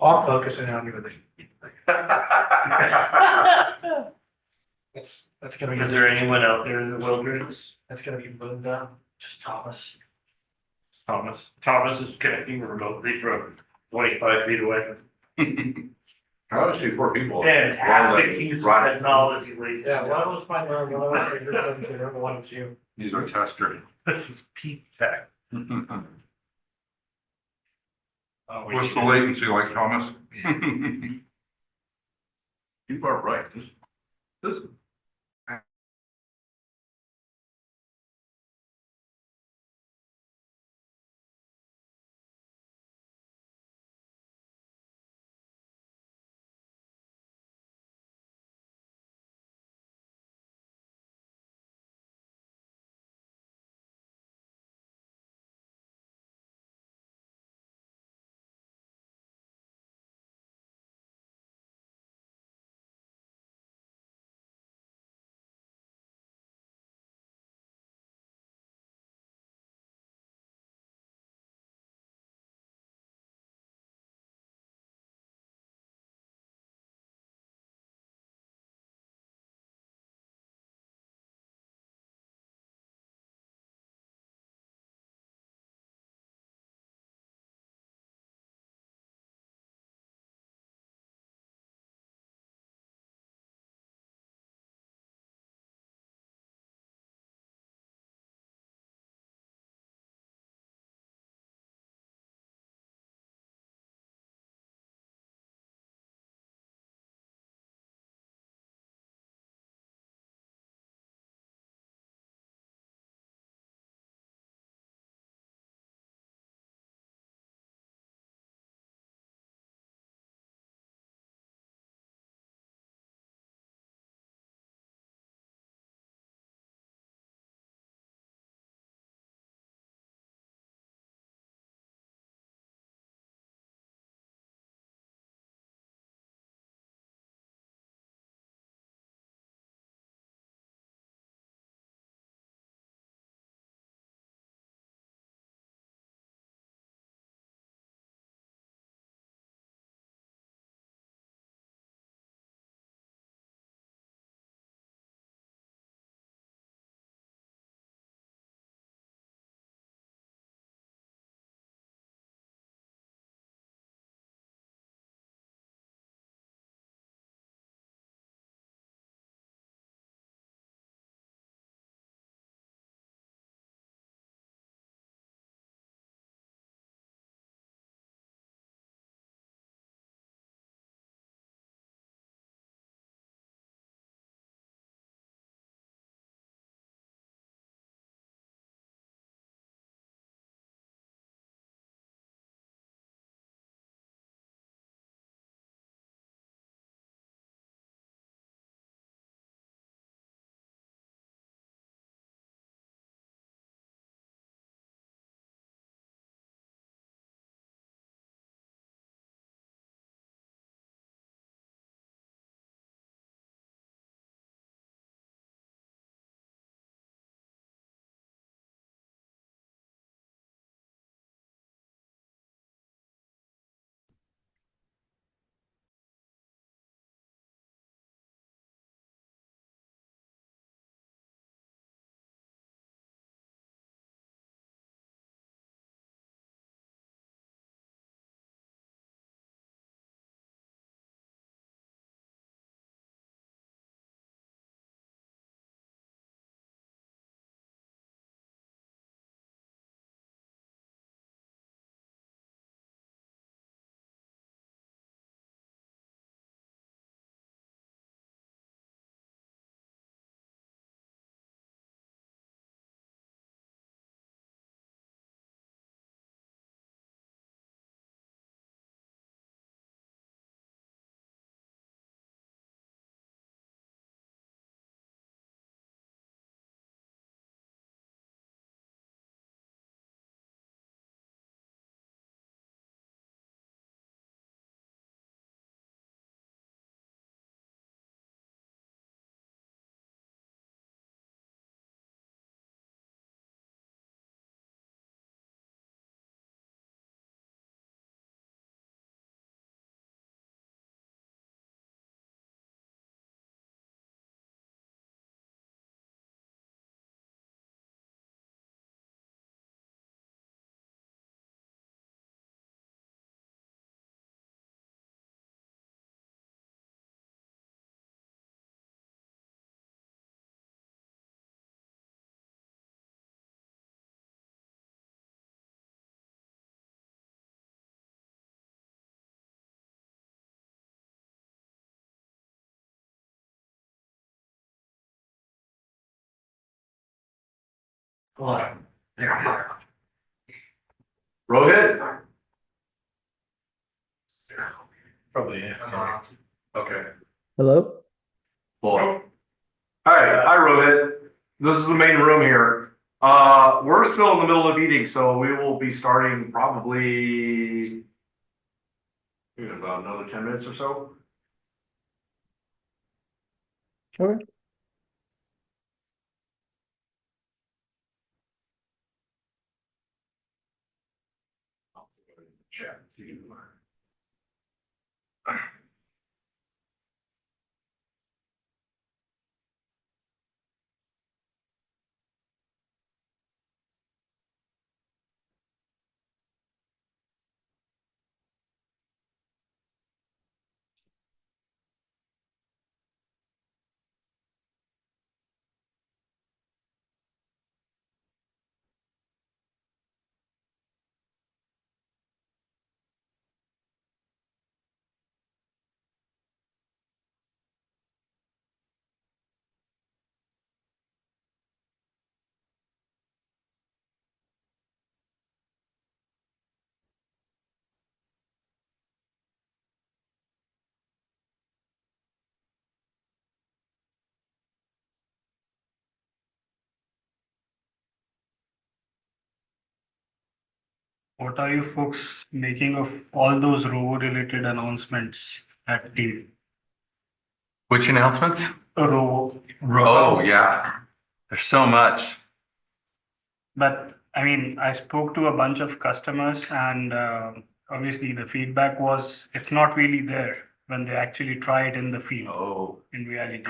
I'm focusing on you with it. That's gonna be. Is there anyone out there in the wilderness? That's gonna be moved up, just Thomas. Thomas is connecting remotely from 25 feet away. Honestly, poor people. Fantastic piece of Right. technology, ladies. Yeah, one was my arm, one was your friend, the other one was you. He's our tester. This is peak tech. What's the latency like, Thomas? You are right. This Oh, there. Rohit? Probably, yeah. Okay. Hello? Boy. Hi, Rohit. This is the main room here. We're still in the middle of eating, so we will be starting probably in about another 10 minutes or so. Okay. Chat. What are you folks making of all those robo-related announcements at Team? Which announcements? Robo. Oh, yeah. There's so much. But I mean, I spoke to a bunch of customers, and obviously the feedback was it's not really there when they actually try it in the field, Oh. in reality.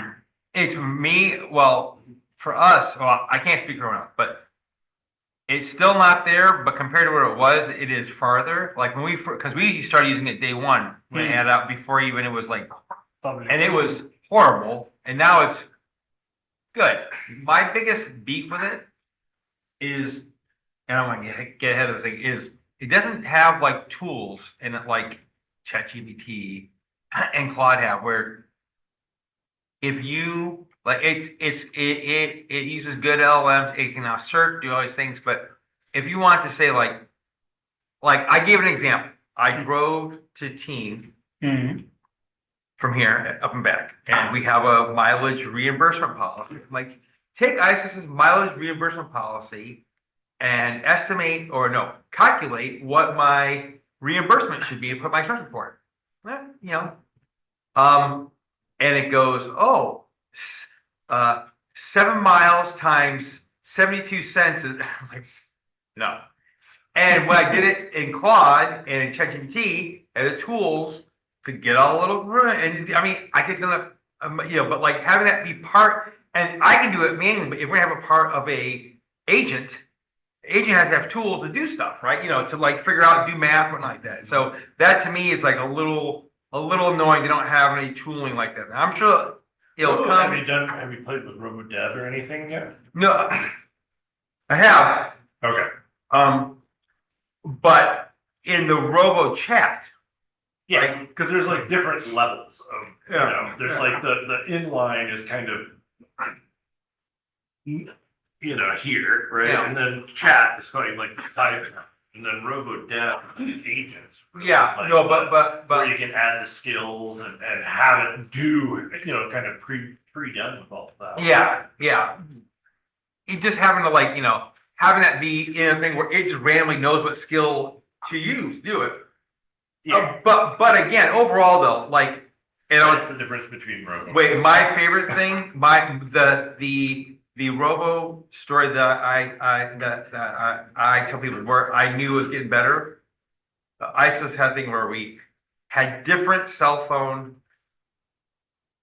It's me, well, for us, well, I can't speak for everyone else, but it's still not there, but compared to where it was, it is farther. Like when because we started using it day one, when it had out before even it was like, Public. and it was horrible, and now it's good. My biggest beef with it is, and I'm gonna get ahead of the thing, is it doesn't have like tools in it like ChatGPT and Claude have, where if you like it uses good LLMs, it can now search, do all these things, but if you want to say like I gave an example. I drove to Team Mhm. from here up and back, and we have a mileage reimbursement policy. Like, take ISIS's mileage reimbursement policy and estimate or no, calculate what my reimbursement should be and put my expense report. You know, and it goes, 7 miles times 72 cents is like, no. And when I did it in Claude and in ChatGPT, and the tools to get all a little, and I mean, I could do it, but like having that be part, and I can do it manually, but if we have a part of a agent, the agent has to have tools to do stuff, right? To like figure out, do math, whatnot like that. So that to me is like a little annoying. They don't have any tooling like that. I'm sure it'll come. Have you played with RoboDev or anything yet? No, I have. Okay. But in the Robo chat, Yeah, because there's like different levels of, there's Yeah. like the inline is kind of, here, right? Yeah. And then chat is kind of like the type, and then RoboDev agents. yeah, like, no, but where you can add the skills and have it do, kind of pre-done with all of that. yeah. You just having to having that be in a thing where it just randomly knows what skill to use, do it. Yeah. But again, overall though, What's the difference between Robo? wait, my favorite thing, the Robo story that I tell people where I knew was getting better. ISIS had a thing where we had different cell phone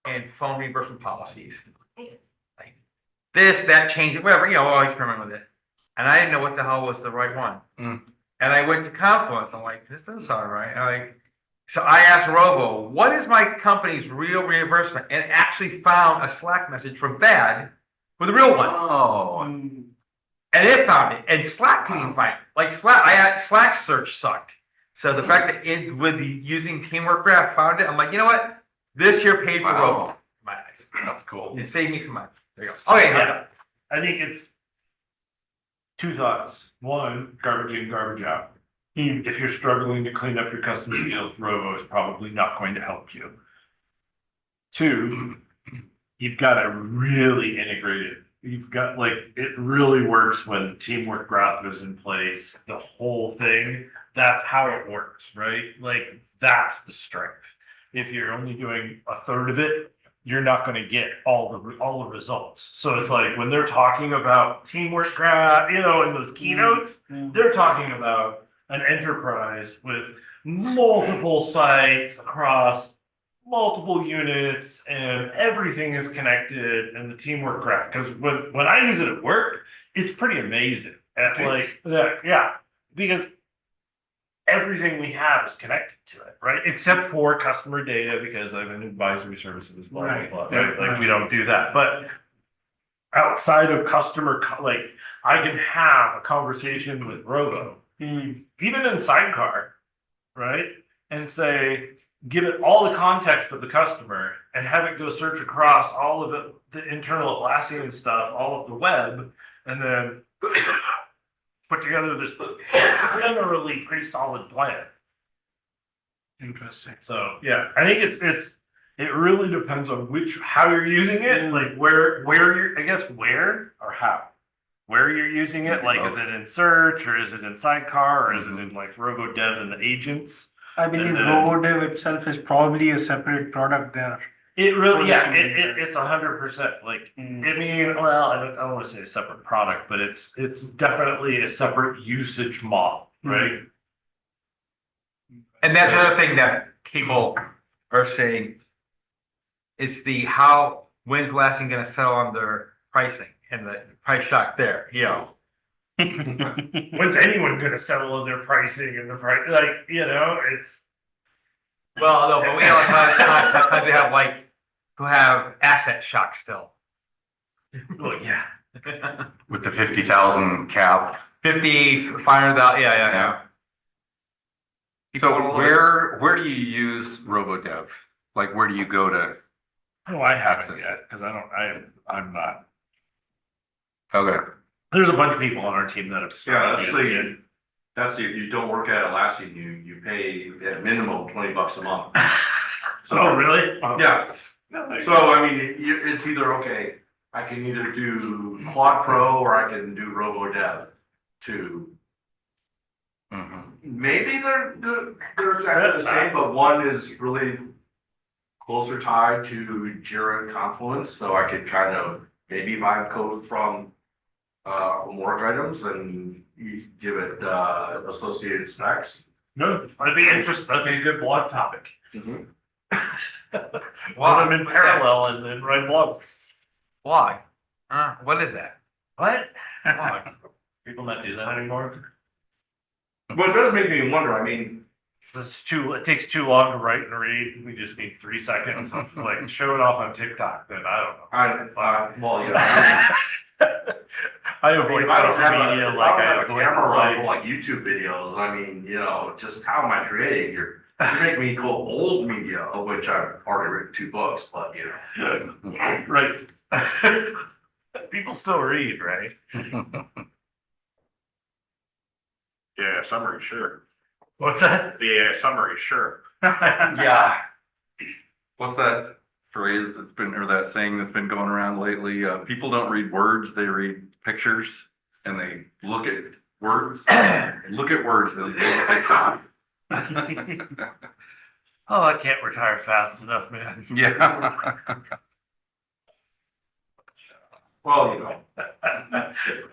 and phone reimbursement policies. Like this, that changed, whatever, I'll experiment with it. And I didn't know what the hell was the right one. Mm. And I went to Confluence. I'm like, this doesn't sound right. So I asked Robo, what is my company's real reimbursement? And actually found a Slack message from Thad with a real one. Oh. And it found it. And Slack couldn't even find it. Like Slack search sucked. So the fact that using Teamwork Graph found it, I'm like, you know what? This here paid for Wow. Robo. My eyes. That's cool. It saved me some money. There you go. Okay, Yeah. I think Two thoughts. One, garbage in, garbage out. If you're struggling to clean up your custom fields, Rovo is probably not going to help you. Two, you've got to really integrate it. You've got it really works when teamwork graph is in place, the whole thing. That's how it works, right? That's the strength. If you're only doing a third of it, you're not going to get all the results. So it's like when they're talking about teamwork graph, in those keynotes, they're talking about an enterprise with multiple sites across multiple units and everything is connected and the teamwork graph. Because when I use it at work, it's pretty amazing. Because everything we have is connected to it, right? Except for customer data, because I'm in advisory services, blah, blah, blah, right? Right. We don't do that. But outside of customer, I can have a conversation with Rovo, even in Sidecar, right? And say, give it all the context of the customer and have it go search across all of the internal Atlassian stuff, all of the web, and then put together this generally pretty solid plan. Interesting. So yeah, I think it really depends on how you're using it, where you're, I guess where or how. Where you're using it, is it in search or is it in Sidecar or is it in Rovo Dev and the agents? I believe RoboDev itself is probably a separate product there. It really, it's 100%. I mean, well, I don't want to say a separate product, but it's definitely a separate usage model, right? And that's another thing that people are saying is when's Atlassian going to settle on their pricing and the price shock there, When's anyone going to settle on their pricing and the price? It's. Well, no, but we know sometimes they have who have asset shock still. Well, yeah. With the 50,000 cap. 50, 500,000, yeah. So where do you use RoboDev? Where do you go to? Oh, I haven't access yet because I'm not. Okay. There's a bunch of people on our team that have. That's if you don't work at Atlassian, you pay at minimum $20 a month. Oh, really? Yeah. So I mean, it's either okay. I can either do Quad Pro or I can do RoboDev. Maybe they're exactly the same, but one is really closer tied to Jira and Confluence, so I could kind of maybe vibe code from work items and you give it associated specs. No, that'd be interesting. That'd be a good blog topic. Wow. Put them in parallel and then write blog. Why? What is that? What? People not do that anymore. But it does make me wonder. I mean, It takes too long to write and read. We just need 3 seconds of show it off on TikTok. Then I don't know. I avoid social media I avoid camera roll YouTube videos. I mean, just how am I creating? You make me go old media, of which I've already written 2 books, but right. People still read, right? Yeah, summary, sure. What's that? Yeah, summary, sure. Yeah. What's that phrase that saying that's been going around lately? People don't read words, they read pictures, and they look at words. Look at words, they look at pictures. Oh, I can't retire fast enough, man. Yeah. well,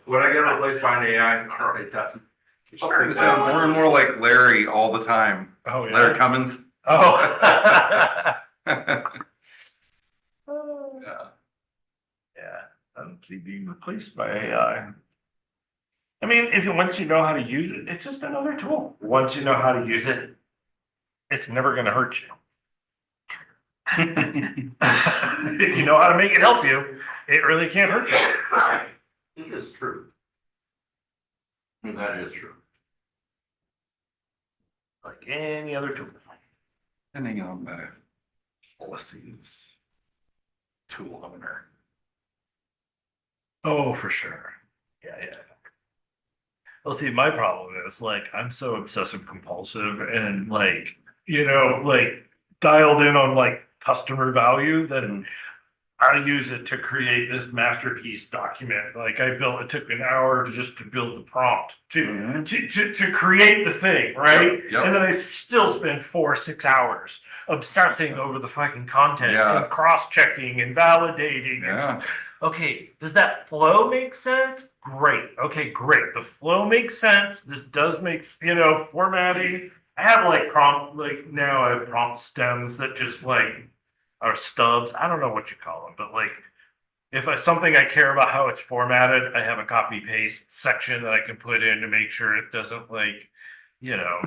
when I get replaced by an AI, all right, that's. It's starting to sound more and more like Larry all the time. Oh, yeah. Larry Cummins. Oh. Yeah. I don't see being replaced by AI. I mean, once you know how to use it, it's just another tool. Once you know how to use it, it's never going to hurt you. If you know how to make it help you, it really can't hurt you. It is true. That is true. Like any other tool. Depending on the policies, tool owner. Oh, for sure. Yeah. Well, see, my problem is like I'm so obsessive compulsive and like, you know, like dialed in on like customer value that I use it to create this masterpiece document. Like I built, it took an hour just to build the prompt to create the thing, right? Yep. And then I still spend 4 or 6 hours obsessing over the fucking content Yeah. and cross-checking and validating. Yeah. Okay, does that flow make sense? Great. Okay, great. The flow makes sense. This does make, formatting. I have like prompt, like now I have prompt stems that just like are stubs. I don't know what you call them, but like if I something I care about how it's formatted, I have a copy paste section that I can put in to make sure it doesn't like, you know,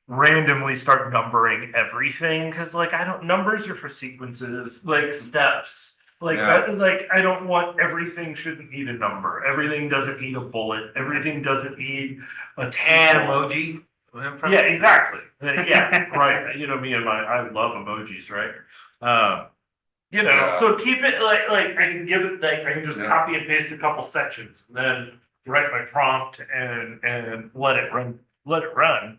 randomly start numbering everything because like I don't numbers are for sequences, like steps. Like Yeah. I don't want everything shouldn't need a number. Everything doesn't need a bullet. Everything doesn't need a tag. Emoji. Yeah, exactly. Yeah, right. You know me and I love emojis, right? Yeah. So keep it like I can give it like I can just Yeah. copy and paste a couple sections, and then write my prompt and let it run. Let it run.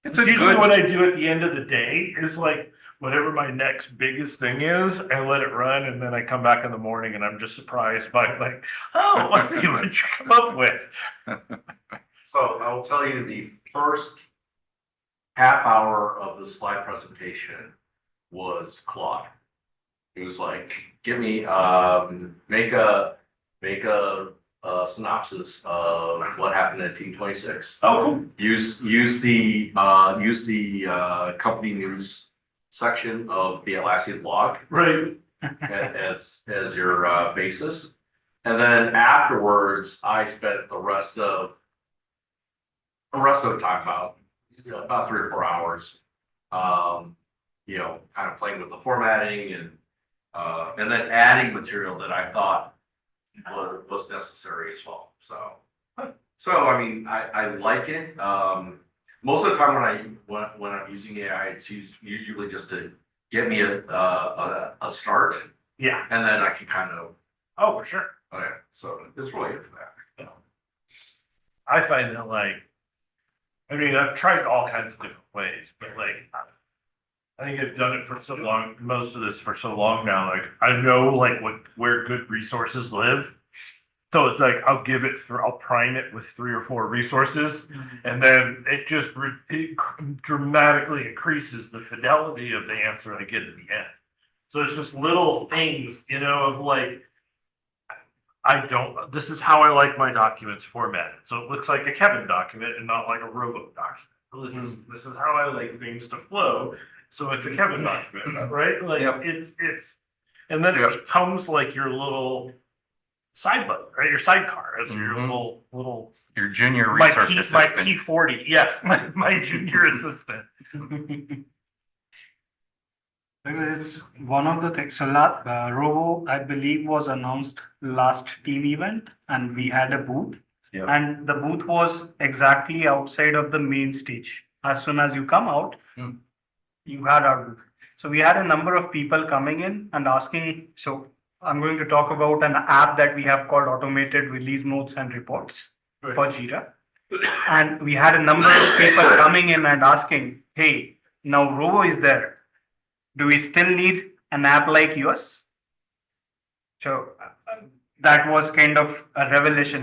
It's It's a usually good. what I do at the end of the day is like whatever my next biggest thing is, I let it run, and then I come back in the morning and I'm just surprised by like, oh, let's see what you come up with. So I will tell you the first half hour of the slide presentation was Claude. It was like, give me make a synopsis of what happened at Team 26. Oh, Use the company news section of the Atlassian blog right. as your basis, and then afterwards I spent the rest of the time about 3 or 4 hours, kind of playing with the formatting and then adding material that I thought was necessary as well. So I mean, I like it. Most of the time when I'm using AI, it's usually just to get me a start, Yeah. and then I can kind of Oh, for sure. okay. So it's really good for that. I find that like, I mean, I've tried all kinds of different ways, but like, I think I've done it for so long, most of this for so long now. Like, I know like where good resources live. So it's like I'll prime it with 3 or 4 resources, and then it just it dramatically increases the fidelity of the answer I get at the end. So it's just little things, of like, this is how I like my documents formatted. So it looks like a Kevin document and not like a Robo document. This is how I like things to flow. So it's a Kevin document, right? Like Yep. it's and then it becomes like your little side button, right? Your sidecar as your little Your junior my research my assistant. P40. Yes, my junior assistant. It's one of the things. So, Robo, I believe, was announced last team event, and we had a booth. Yep. And the booth was exactly outside of the main stage. As soon as you come out, you had our booth. So we had a number of people coming in and asking. So I'm going to talk about an app that we have called Automated Release Notes and Reports for Jira. And we had a number of people coming in and asking, hey, now Robo is there. Do we still need an app like yours? So that was kind of a revelation.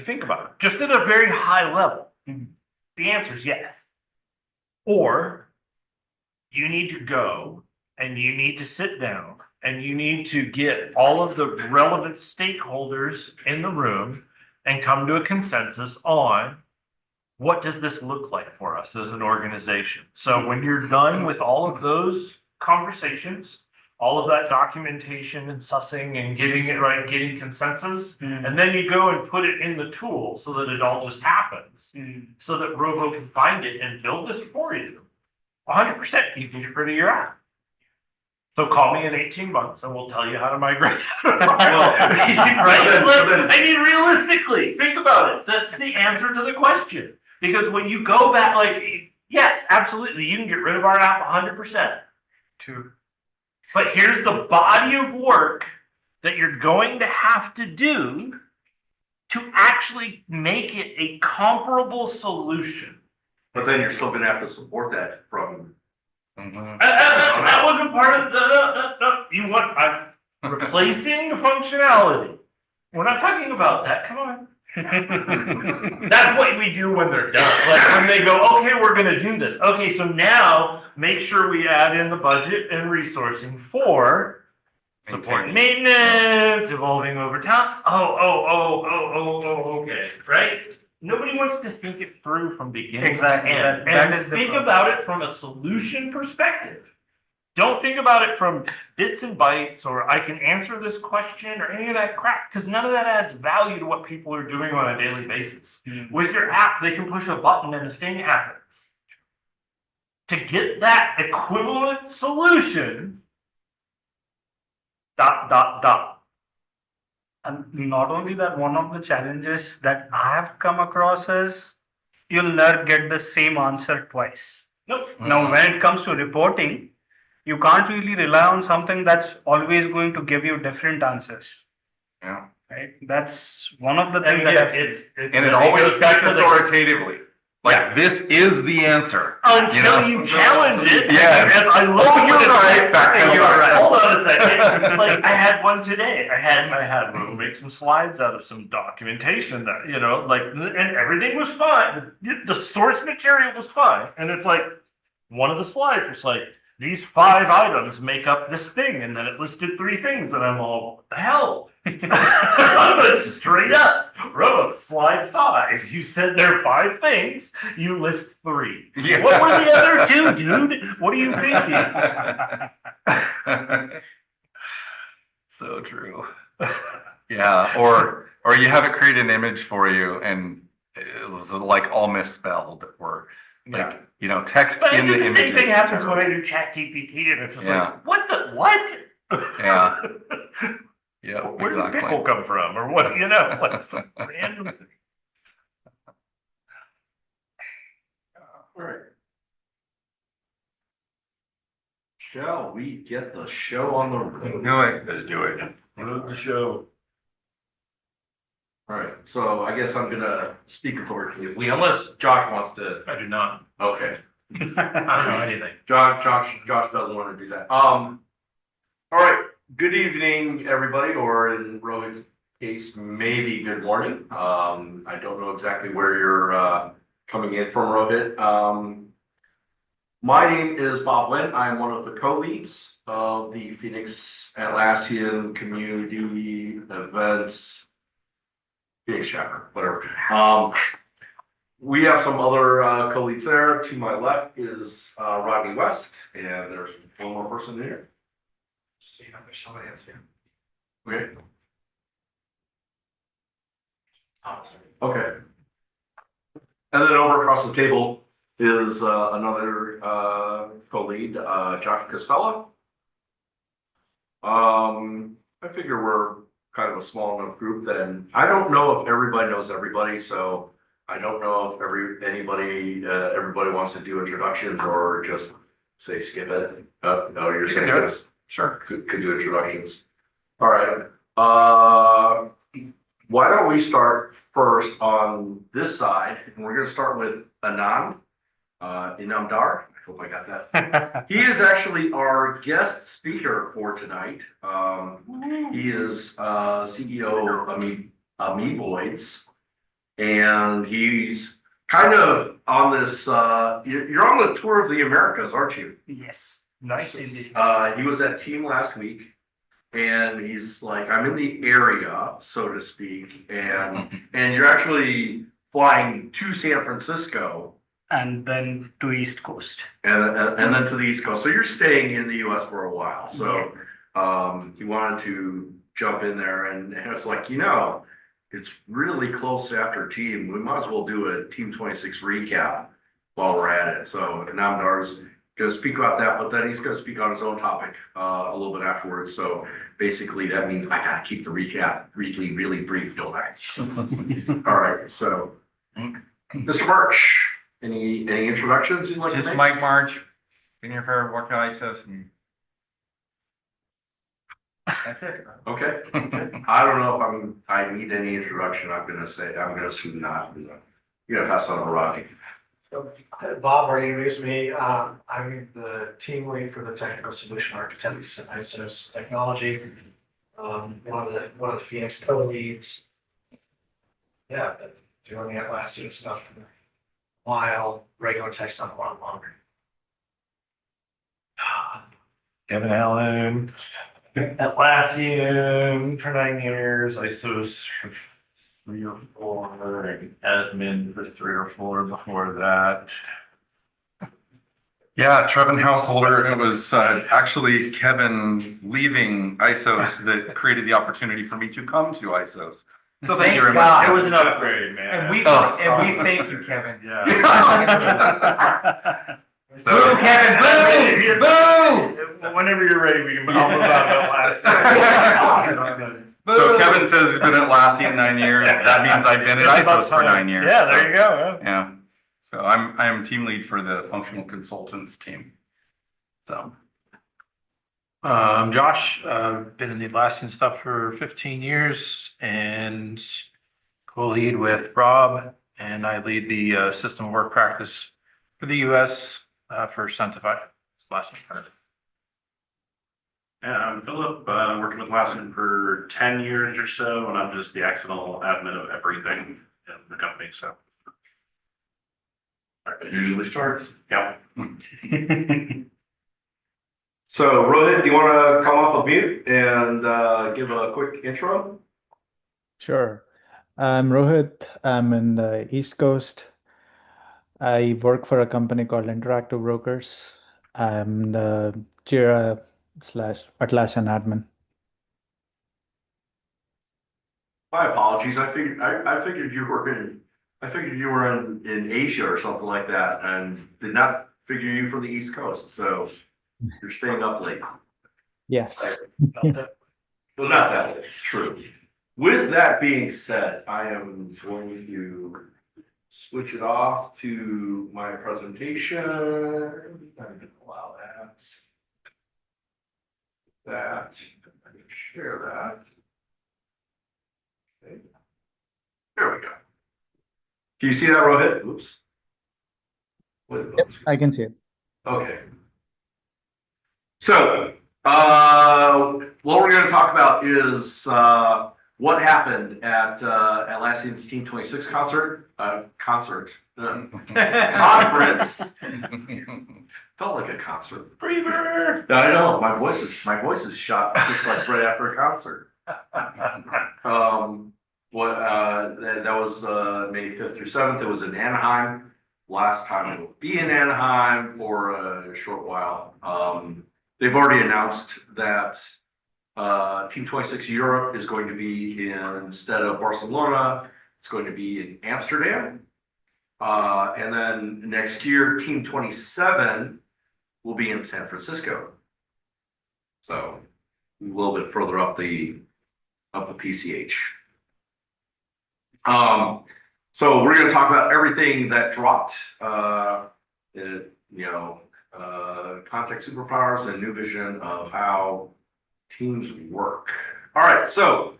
Think about it. Just at a very high level, the answer is yes. Or you need to go and you need to sit down and you need to get all of the relevant stakeholders in the room and come to a consensus on what does this look like for us as an organization. So when you're done with all of those conversations, all of that documentation and sussing and getting it right, getting consensus, and then you go and put it in the tool so that it all just happens, so that Robo can find it and build this for you. 100%, you can get rid of your app. So call me in 18 months and we'll tell you how to migrate. I mean, realistically, think about it. That's the answer to the question. Because when you go back, yes, absolutely, you can get rid of our app 100%. But here's the body of work that you're going to have to do to actually make it a comparable solution. But then you're still gonna have to support that from. That wasn't part of the. You want replacing the functionality. We're not talking about that. Come on. That's what we do when they're done. Like when they go, okay, we're going to do this. Okay, so now make sure we add in the budget and resourcing for support and maintenance, evolving over time. Okay, right? Nobody wants to think it through from beginning Exactly. to end. That And is the think problem. about it from a solution perspective. Don't think about it from bits and bytes or I can answer this question or any of that crap because none of that adds value to what people are doing on a daily basis. With your app, they can push a button and a thing happens. To get that equivalent solution, ... And not only that, one of the challenges that I have come across is you'll never get the same answer twice. Nope. Now, when it comes to reporting, you can't really rely on something that's always going to give you different answers. Yeah. Right? That's one of the And things that I've again, seen. And it always goes back speaks to the- authoritatively. Like, this is the answer. Until you challenge it. Yes. As I look Oh, you're at it- right. Back to You're the- right. Hold on a second. Like I had one today. I had Robo make some slides out of some documentation that, and everything was fine. The source material was fine. And it's like, one of the slides was like, these 5 items make up this thing. And then it listed 3 things. And I'm all, what the hell? But straight up, Robo, slide 5. You said there are 5 things. You list 3. Yeah. What were the other 2, dude? What are you thinking? So true. Yeah, or you have it create an image for you and it's like all misspelled or like, text But in the the image. same thing happens when I do ChatGPT, and it's just Yeah. like, what? Yeah. Yeah, Where did the exactly. pickle come from, or what? Like some random thing. All right. Shall we get the show on the road? Do it. Let's do it. Road the show. All right, so I guess I'm gonna speak authoritatively, unless Josh wants to. I do not. Okay, I don't know anything. Josh doesn't want to do that. All right. Good evening, everybody, or in Rohit's case, maybe good morning. I don't know exactly where you're coming in from, Rohit. My name is Bob Lynn. I am one of the co-leads of the Phoenix Atlassian Community Events. Phoenix chapter, whatever. We have some other co-leads there. To my left is Rodney West, and there's one more person here. See if there's somebody else here. Okay. Okay. And then over across the table is another co-lead, Josh Costello. I figure we're kind of a small enough group that I don't know if everybody knows everybody, so I don't know if everybody wants to do introductions or just say skip it. No, you're saying do it. yes. Sure. Could do introductions. All right. Why don't we start first on this side, and we're going to start with Anand Inamdar. I hope I got that. He is actually our guest speaker for tonight. He is CEO of Amoeboids, and he's kind of on this. You're on the tour of the Americas, aren't you? Yes. Nice indeed. He was at Team last week, and he's like, I'm in the area, so to speak, and you're actually flying to San Francisco. And then to East Coast. And then to the East Coast. So you're staying in the U.S. for a while. So he wanted to jump in there, and it's like, it's really close after team. We might as well do a Team 26 recap while we're at it. So Namdar's going to speak about that, but then he's going to speak on his own topic a little bit afterwards. So basically that means I got to keep the recap really, really brief, don't I? All right. So Mr. Birch. Any introductions you'd like to Just make? Mike March, been here for what can I say? That's it. Okay. I don't know if I need any introduction. I'm gonna assume not. You gotta pass on to Rodney. So, Bob already introduced me. I'm the team lead for the technical solution architects at ISO's technology. One of the Phoenix co-leads. Yeah, been doing the Atlassian stuff for a while. Regular tech stuff a lot longer. Kevin Allen, Atlassian for 9 years, ISOs for 3 or 4, and admin for 3 or 4 before that. Yeah, Trevin Householder. It was actually Kevin leaving ISOs that created the opportunity for me to come to ISOs. So thank you very much. God. It Kevin. was an upgrade, man. And we Oh. thank you, Kevin. Yeah. So- Boo, Kevin, boo! Whenever you're ready, we can. I'll move on to Atlassian. So Kevin says he's been at Atlassian 9 years. That means I've been at ISOs for 9 years. Yeah, So, there you go. yeah. So I'm team lead for the functional consultants team. So I'm Josh. Been in the Atlassian stuff for 15 years and co-lead with Rob, and I lead the system of work practice for the US for Centify. Atlassian. And I'm Philip, working with Atlassian for 10 years or so, and I'm just the accidental admin of everything in the company, so. It usually starts, yeah. So Rohit, do you want to come off of mute and give a quick intro? Sure. I'm Rohit. I'm in the East Coast. I work for a company called Interactive Brokers. I'm the Jira / Atlassian admin. My apologies. I figured you were in Asia or something like that, and did not figure you from the East Coast. So you're staying up late. Yes. Well, not that late. True. With that being said, I am going to switch it off to my presentation. I'm going to allow that. I'm going to share that. Okay. There we go. Can you see that, Rohit? Oops. Yep, I can see it. Okay. So, what we're going to talk about is what happened at Atlassian's Team 26 conference. Felt like a concert. Breather. I know my voice is shot just like right after a concert. That was May 5th through 7th. It was in Anaheim. Last time it will be in Anaheim for a short while. They've already announced that Team 26 Europe is going to be instead of Barcelona, it's going to be in Amsterdam. And then next year, Team 27 will be in San Francisco. So a little bit further up the PCH. So we're going to talk about everything that dropped, context superpowers and new vision of how teams work. All right, so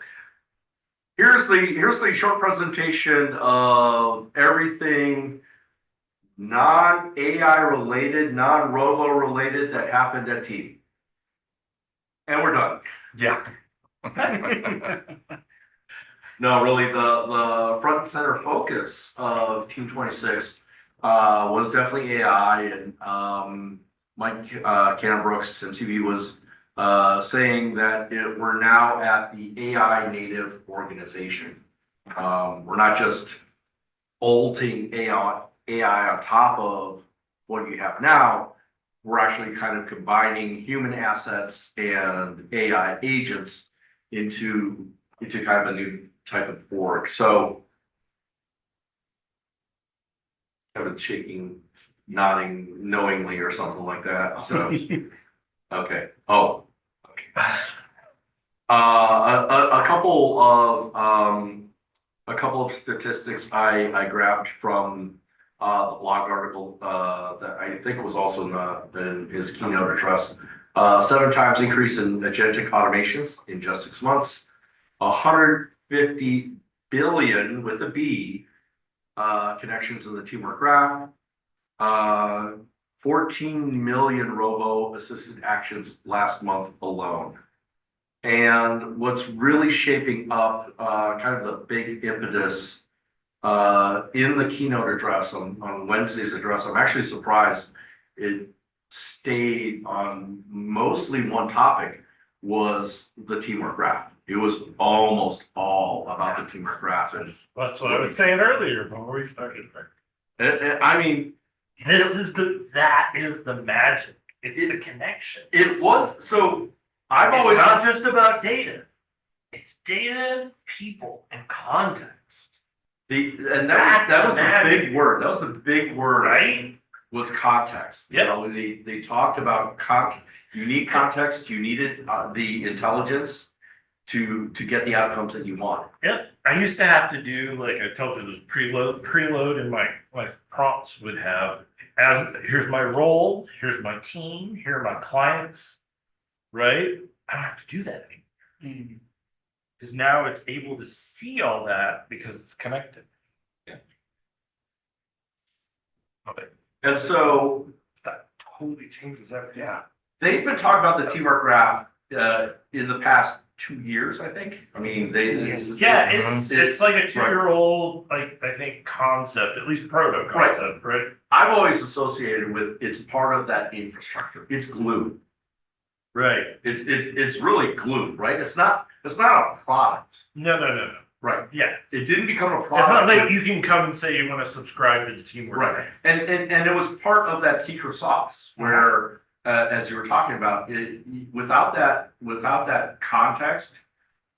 here's the short presentation of everything non-AI related, non-Robo related that happened at Team. And we're done. Yeah. No, really, the front and center focus of Team 26 was definitely AI, and Mike Cannon-Brooks, MCV, was saying that we're now at the AI native organization. We're not just bolting AI on top of what you have now. We're actually kind of combining human assets and AI agents into kind of a new type of org. So Kevin's shaking, nodding knowingly or something like that. So okay. Oh, okay. A couple of statistics I grabbed from the blog article that I think it was also in his keynote address. 7 times increase in agentic automations in just 6 months. 150 billion with a B connections in the teamwork graph. 14 million robo-assisted actions last month alone. And what's really shaping up, kind of the big impetus in the keynote address on Wednesday's address, I'm actually surprised it stayed on mostly one topic, was the teamwork graph. It was almost all about the teamwork graph. That's what I was saying earlier before we started. I mean, That is the magic. It's the connection. it was, so I've It's always, not just about data. It's data, people, and context. and that was the big word. That was the big word. Right? Was context. Yep. You know, they talked about you need context, you needed the intelligence to get the outcomes that you want. Yep. I used to have to do, like I told you, this preload, and my prompts would have, here's my role, here's my team, here are my clients, right? I don't have to do that anymore. Because now it's able to see all that because it's connected. Okay. And so That totally changes everything. yeah, they've been talking about the teamwork graph in the past 2 years, I think. I mean, Yeah, it's like a 2-year-old, like I think concept, at least proto concept, right? I've always associated with it's part of that infrastructure. It's glue. Right. It's really glue, right? It's not a product. No. Right. Yeah. It didn't become a It's product. not like you can come and say you want to subscribe to the teamwork. Right. And it was part of that secret sauce where, as you were talking about, without that context,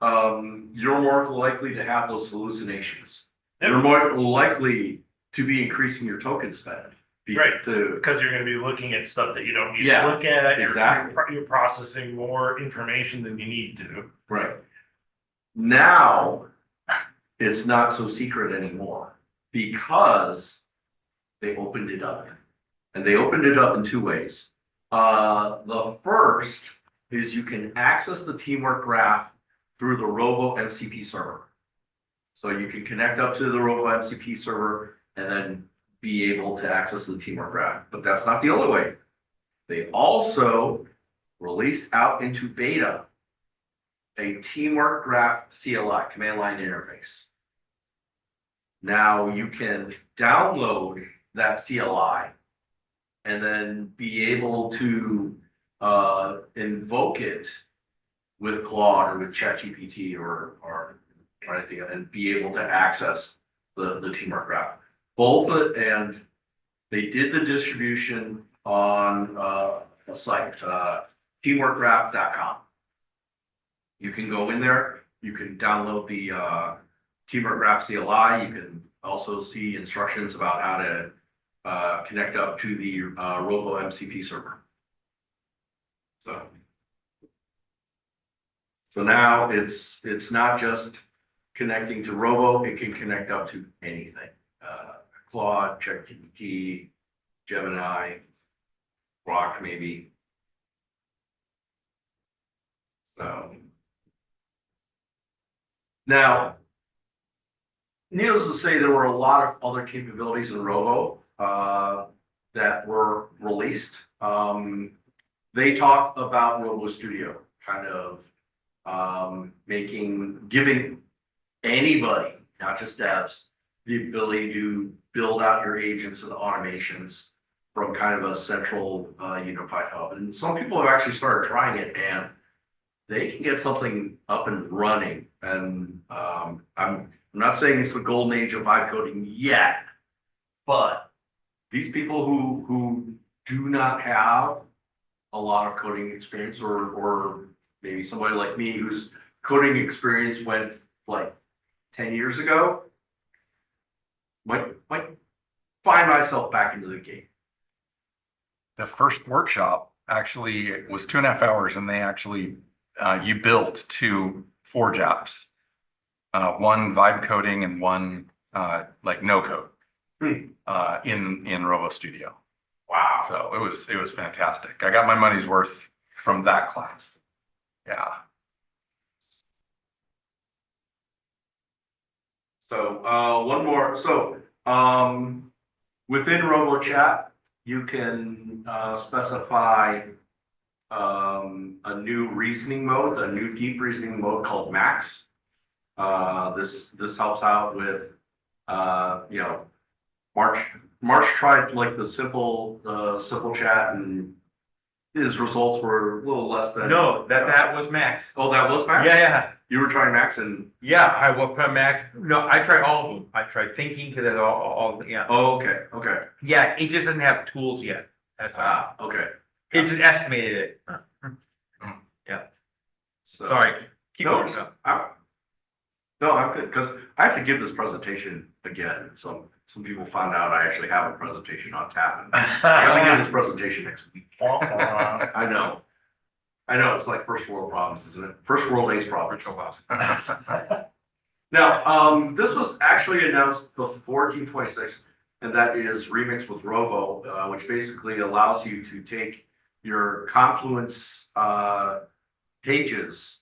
you're more likely to have those hallucinations. Yep. You're more likely to be increasing your token spend. Right. Because you're going to be looking at stuff that you don't need to look at. Exactly. You're processing more information than you need to. Right. Now, it's not so secret anymore because they opened it up. And they opened it up in 2 ways. The first is you can access the teamwork graph through the Rovo MCP server. So you can connect up to the Rovo MCP server and then be able to access the teamwork graph. But that's not the only way. They also released out into beta a teamwork graph CLI, command line interface. Now you can download that CLI and then be able to invoke it with Claude or with ChatGPT or anything, and be able to access the teamwork graph. And they did the distribution on a site, teamworkgraph.com. You can go in there, you can download the teamwork graph CLI. You can also see instructions about how to connect up to the Rovo MCP server. So now it's not just connecting to Rovo, it can connect up to anything. Claude, ChatGPT, Gemini, Grok maybe. So now, needless to say, there were a lot of other capabilities in Rovo that were released. They talked about Rovo Studio, kind of giving anybody, not just devs, the ability to build out your agents and automations from kind of a central unified hub. And some people have actually started trying it, and they can get something up and running. And I'm not saying it's the golden age of vibe coding yet, but these people who do not have a lot of coding experience, or maybe somebody like me whose coding experience went like 10 years ago, might find myself back into the game. The first workshop actually was 2.5 hours, and they actually you built 2 Forge apps, one vibe coding and one like no code in Rovo Studio. Wow! So it was fantastic. I got my money's worth from that class. Yeah. So, one more. So, within RoboChat, you can specify a new reasoning mode, a new deep reasoning mode called Max. This helps out with you know, March tried like the simple chat, and his results were a little less than. No, that was Max. Oh, that was Max. Yeah. You were trying Max, and Yeah, I will put Max. No, I tried all of them. I tried thinking because it's all yeah. oh, okay. Yeah, it just doesn't have tools yet. That's all. Okay. It just estimated it. So, Sorry. Keep no, going. no, I'm good because I have to give this presentation again. Some people found out I actually have a presentation on tap. And I gotta give this presentation next week. I know. It's like first world problems, isn't it? First world ace problems. Now, this was actually announced before Team 26, and that is Remix with Rovo, which basically allows you to take your Confluence pages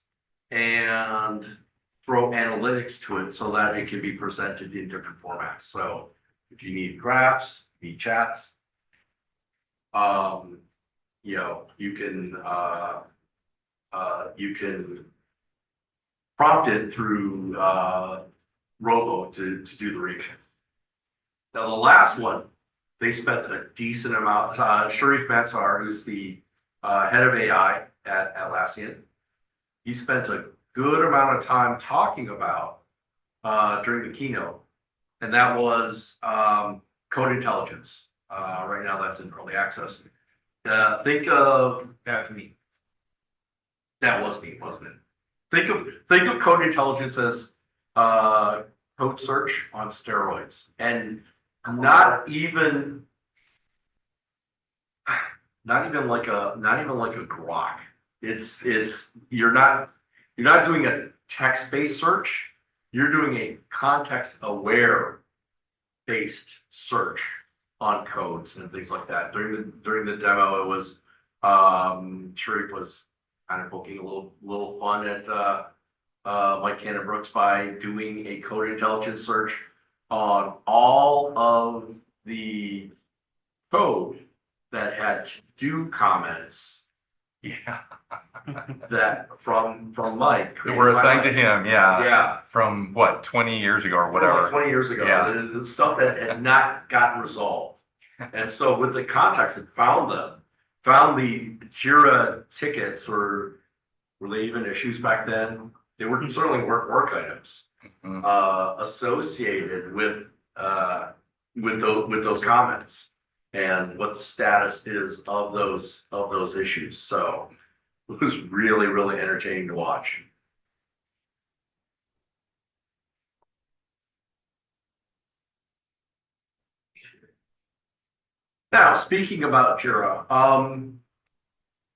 and throw analytics to it so that it can be presented in different formats. So if you need graphs, you need chats, you know, you can prompt it through Rovo to do the remix. Now the last one, they spent a decent amount. Sharif Mansar, who's the head of AI at Atlassian, he spent a good amount of time talking about during the keynote, and that was code intelligence. Right now, that's in early access. Think of That was me. that was neat, wasn't it? Think of code intelligence as code search on steroids, and not even like a grok. It's you're not doing a text-based search. You're doing a context-aware based search on codes and things like that. During the demo, it was Sharif was kind of poking a little fun at Mike Cannon-Brooks by doing a code intelligence search on all of the code that had to-do comments Yeah. that from Mike. They were assigned to him. Yeah. Yeah. From what, 20 years ago or Like whatever. 20 years ago, Yeah. the stuff that had not gotten resolved. And so with the context, it found the Jira tickets, or were they even issues back then? They were certainly weren't work items associated with those comments and what the status is of those issues. So it was really, really entertaining to watch. Now, speaking about Jira,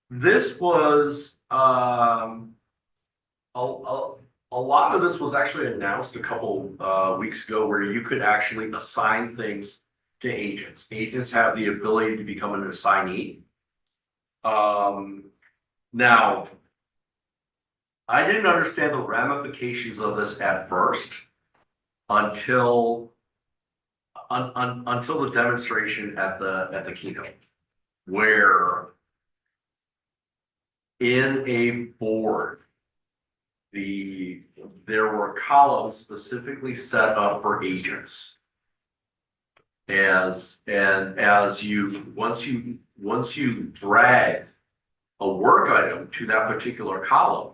this was a lot of this was actually announced a couple weeks ago, where you could actually assign things to agents. Agents have the ability to become an assignee. Now, I didn't understand the ramifications of this at first until the demonstration at the keynote, where in a board, there were columns specifically set up for agents. Once you drag a work item to that particular column,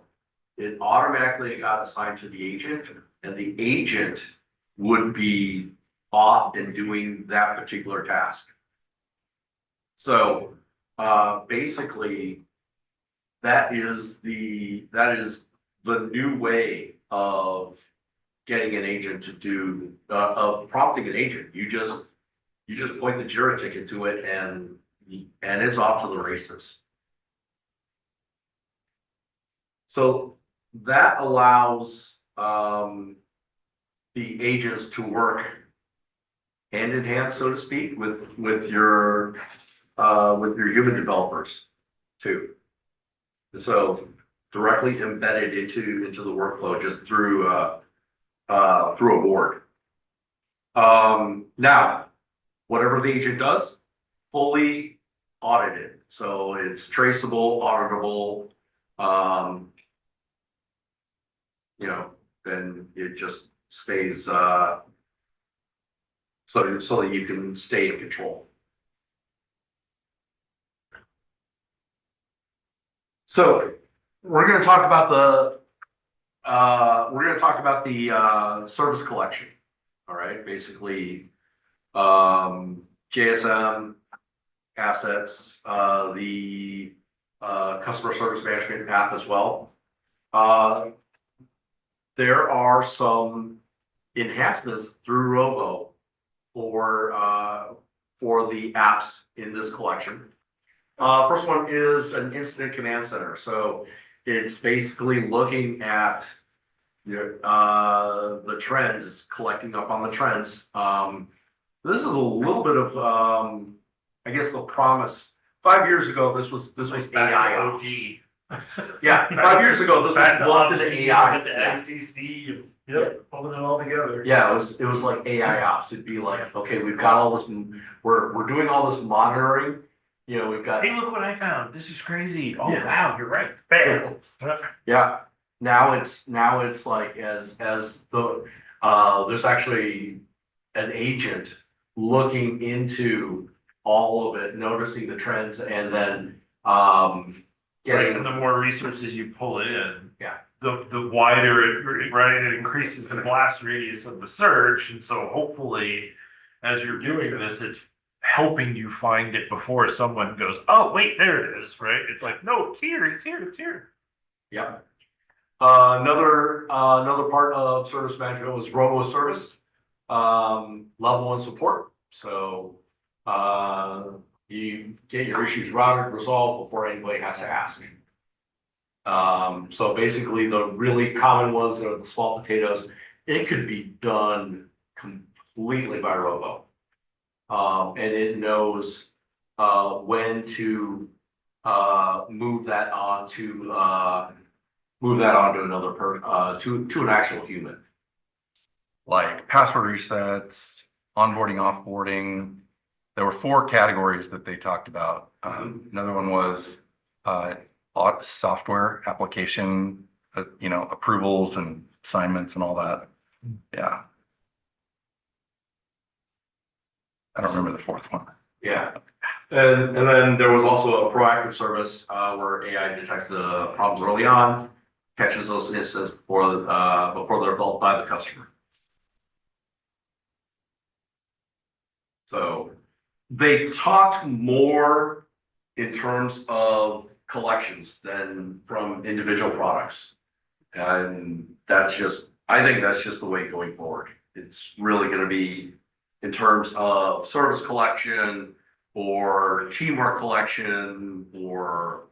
it automatically got assigned to the agent, and the agent would be off and doing that particular task. So basically, that is the new way of getting an agent to do of prompting an agent. You just point the Jira ticket to it, and it's off to the races. So that allows the agents to work hand in hand, so to speak, with your human developers too. So directly embedded into the workflow just through a board. Now, whatever the agent does, fully audited. So it's traceable, auditable. Then it just stays so that you can stay in control. So we're going to talk about the service collection. All right, basically JSM assets, the customer service management app as well. There are some enhancements through Rovo for the apps in this collection. First one is an incident command center. So it's basically looking at the trends. It's collecting up on the trends. This is a little bit of I guess the promise. 5 years ago, this was AI ops. Yeah, 5 years ago, this was lumped into AI. The ICC, pulling it all together. Yeah, it was like AI ops. It'd be like, okay, we've got all this, we're doing all this monitoring. We've got. Hey, look what I found. This is crazy. Oh, Yeah. wow, you're right. Bam. Yeah. Now it's like as the there's actually an agent looking into all of it, noticing the trends, and then getting And the more resources you pull in, Yeah. the wider it increases the blast radius of the search. And so hopefully, as you're doing this, it's helping you find it before someone goes, oh, wait, there it is, right? It's like, no, it's here, it's here, it's here. Yep. Another part of service management was robo service, level 1 support. So you get your issues routed, resolved before anybody has to ask. So basically, the really common ones that are the small potatoes, it could be done completely by robo, and it knows when to move that on to another to an actual human. Like password resets, onboarding, offboarding. There were 4 categories that they talked about. Another one was software application, approvals and assignments and all that. Yeah. I don't remember the 4th one. Yeah. And then there was also a proactive service where AI detects the problems early on, catches those incidents before they're felt by the customer. So they talked more in terms of collections than from individual products. And I think that's just the way going forward. It's really going to be in terms of service collection or teamwork collection or,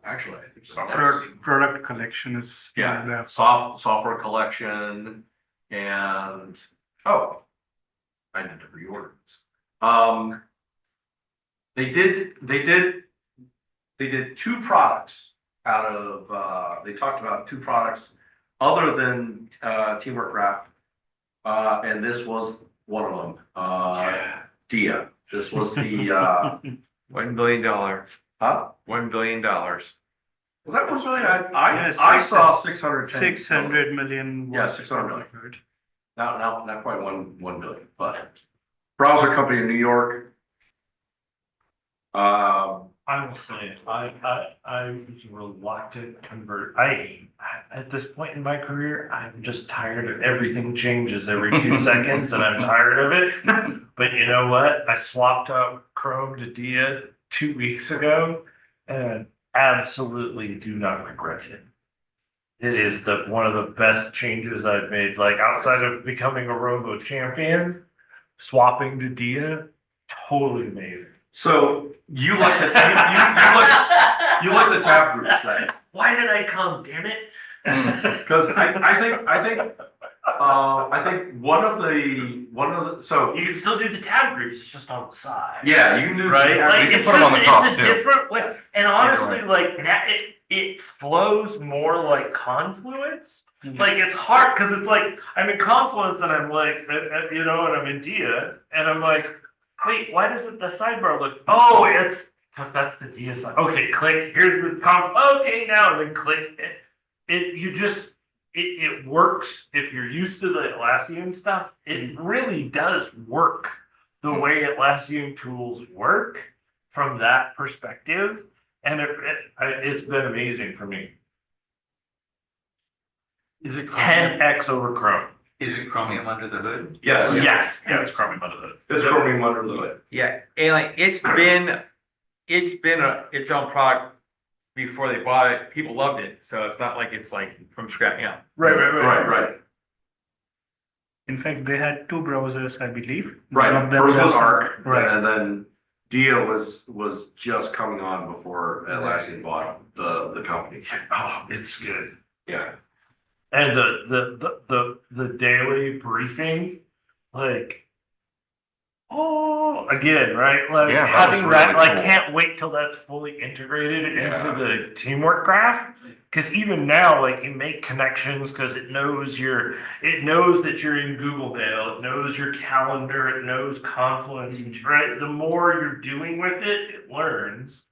actually, I think Product collection is. yeah, software collection and, I need to reorder this. They did 2 products out of, they talked about 2 products other than Teamwork Graph, and this was one of them. Dia. This was the $1 billion. huh? $1 billion. Was that 1 billion? I Yes, saw 610. 600 million. Yeah, 600 million. Not quite 1 billion, but browser company in New York. I will say, I was reluctant to convert. At this point in my career, I'm just tired of everything changes every 2 seconds, and I'm tired of it. But you know what? I swapped out Chrome to Dia 2 weeks ago, and absolutely do not regret it. It is one of the best changes I've made. Like outside of becoming a Robo champion, swapping to Dia, totally amazing. So you like the you like the tab groups, then? Why did I come? Damn it! Because I think I think so You can still do the tab groups, it's just on the side. yeah, you can do Right? Like, you can it's put them on the just- top, it's a too. different way. And honestly, way. like, it flows more like Confluence. Mhm. Like, it's hard because it's like, I'm in Confluence and I'm like, and I'm in Dia, and I'm like, wait, why doesn't the sidebar look? Oh, it's because that's the Dia side. Okay, click. Here's the Okay, now and then click. It works if you're used to the Atlassian stuff. It really does work the way Atlassian tools work from that perspective, and it's been amazing for me. Is it 10x over Chrome. Is it Chromium under the hood? Yes. Yes, yeah, it's Chromium under the hood. It's Chromium under the hood. Yeah, and like it's been its own product before they bought it. People loved it, so it's not like it's like from scratch. You know. Right. In fact, they had two browsers, I believe. Right. One of them First was Arc, Right. and then Dia was just coming on before Atlassian bought the company. Oh, it's good. Yeah. And the daily briefing, like, again, right? Like Yeah, that was having that, really like, cool. can't wait till that's fully integrated Yeah. into the teamwork graph. Because even now, like, you make connections because it knows that you're in Google Mail, it knows your calendar, it knows Confluence, right? The more you're doing with it, it learns.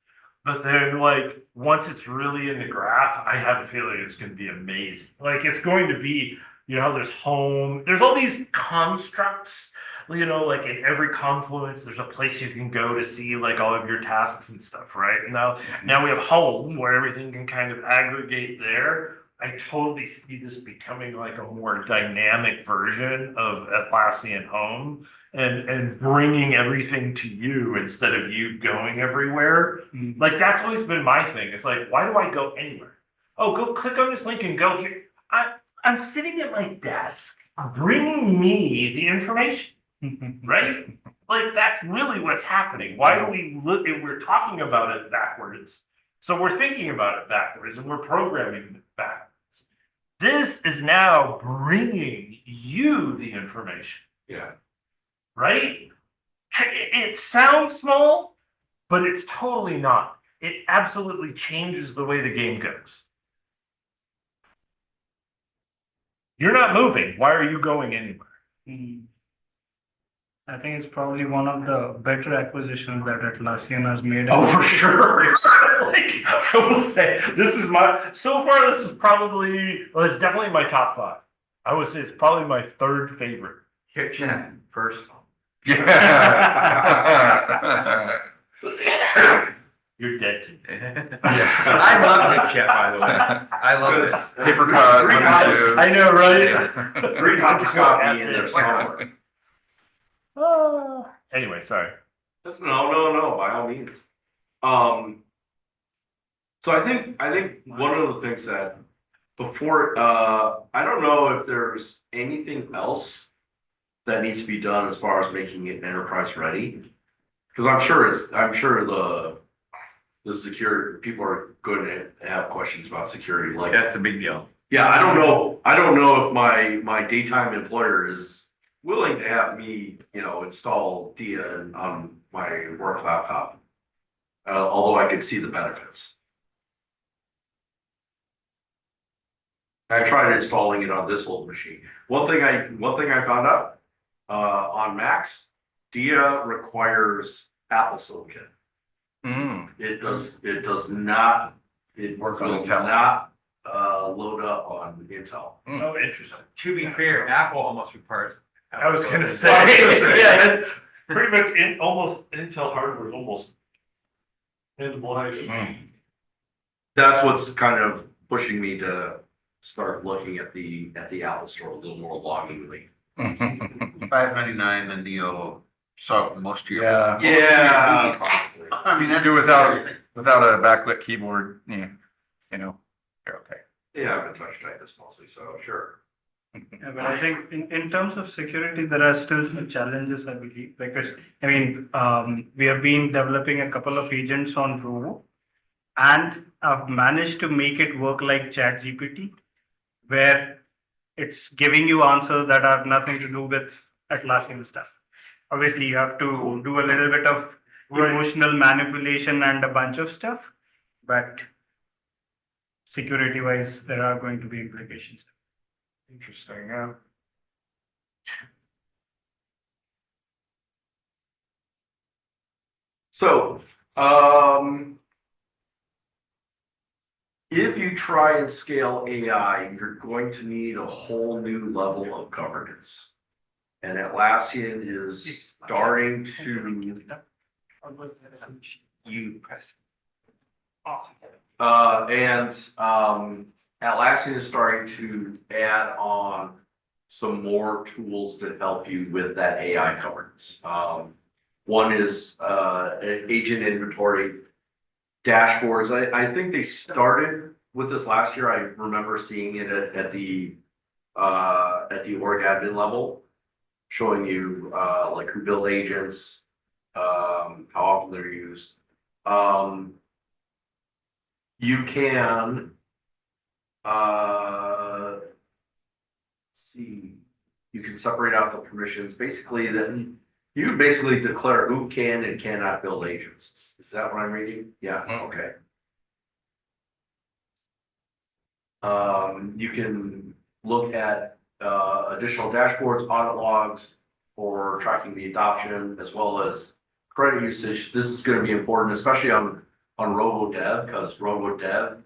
But then, like, once it's really in the graph, I have a feeling it's going to be amazing. Like, it's going to be, there's home, there's all these constructs, like in every Confluence, there's a place you can go to see, like, all of your tasks and stuff, right? Now we have home where everything can kind of aggregate there. I totally see this becoming like a more dynamic version of Atlassian Home and bringing everything to you instead of you going everywhere. Like, that's always been my thing. It's like, why do I go anywhere? Oh, go click on this link and go here. I'm sitting at my desk. Bring me the information, right? Like, that's really what's happening. Why do we look? If we're talking about it backwards, so we're thinking about it backwards and we're programming it backwards. This is now bringing you the information. Yeah. Right? It sounds small, but it's totally not. It absolutely changes the way the game goes. You're not moving. Why are you going anywhere? I think it's probably one of the better acquisitions that Atlassian has made. Oh, for sure. Like, I will say, this is probably, well, it's definitely my top 5. I would say it's probably my 3rd favorite. Hit chat first. Yeah. You're dead to me. I love Hit chat, by the way. I love it. Paper cut. Three lemon copies. juice. I know, right? Yeah. Read copy in there somewhere. Anyway, sorry. No, by all means. So I think one of the things that before I don't know if there's anything else that needs to be done as far as making it enterprise ready, because I'm sure the security people are going to have questions about security. Like, That's a big deal. yeah, I don't know if my daytime employer is willing to have me, install Dia on my work laptop, although I could see the benefits. I tried installing it on this old machine. One thing I found out on Macs, Dia requires Apple Silicon. It does not. It Work on will Intel. not load up on Intel. Oh, interesting. To be fair, Apple almost requires. I was going to Well, say, I was gonna say. yeah, pretty much almost Intel hardware is almost in life. That's what's kind of pushing me to start looking at the Apple Store a little more longingly. $5.99, the Neo solved most of your. Yeah. Yeah. I mean, that's Do without a backlit keyboard, you're okay. Yeah, I've been touch typist mostly, so sure. Yeah, but I think in terms of security, there are still some challenges, I believe, because we have been developing a couple of agents on Rovo, and I've managed to make it work like ChatGPT, where it's giving you answers that have nothing to do with Atlassian stuff. Obviously, you have to do a little bit of emotional manipulation and a bunch of stuff, but security wise, there are going to be implications. Interesting. Yeah. So, if you try and scale AI, you're going to need a whole new level of governance. And Atlassian is starting to You press. Atlassian is starting to add on some more tools to help you with that AI governance. One is agent inventory dashboards. I think they started with this last year. I remember seeing it at the org admin level, showing you like who build agents, how often they're used. You can see, you can separate out the permissions. Basically, then you basically declare who can and cannot build agents. Is that what I'm reading? Yeah. Okay. You can look at additional dashboards, audit logs for tracking the adoption, as well as credit usage. This is going to be important, especially on RoboDev, because RoboDev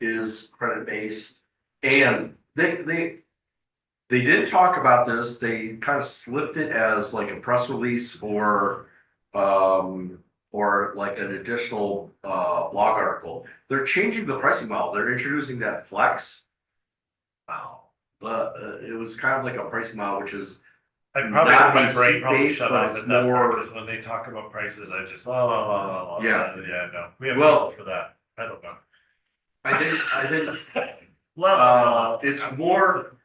is credit based, and they did talk about this. They kind of slipped it as like a press release or like an additional blog article. They're changing the pricing model. They're introducing that flex. But it was kind of like a pricing model, which is I probably not my a brain probably seat-based, shut but off it's at that more- point, because when they talk about prices, I just no. We have Well- for that. I don't know. I think Well, it's more.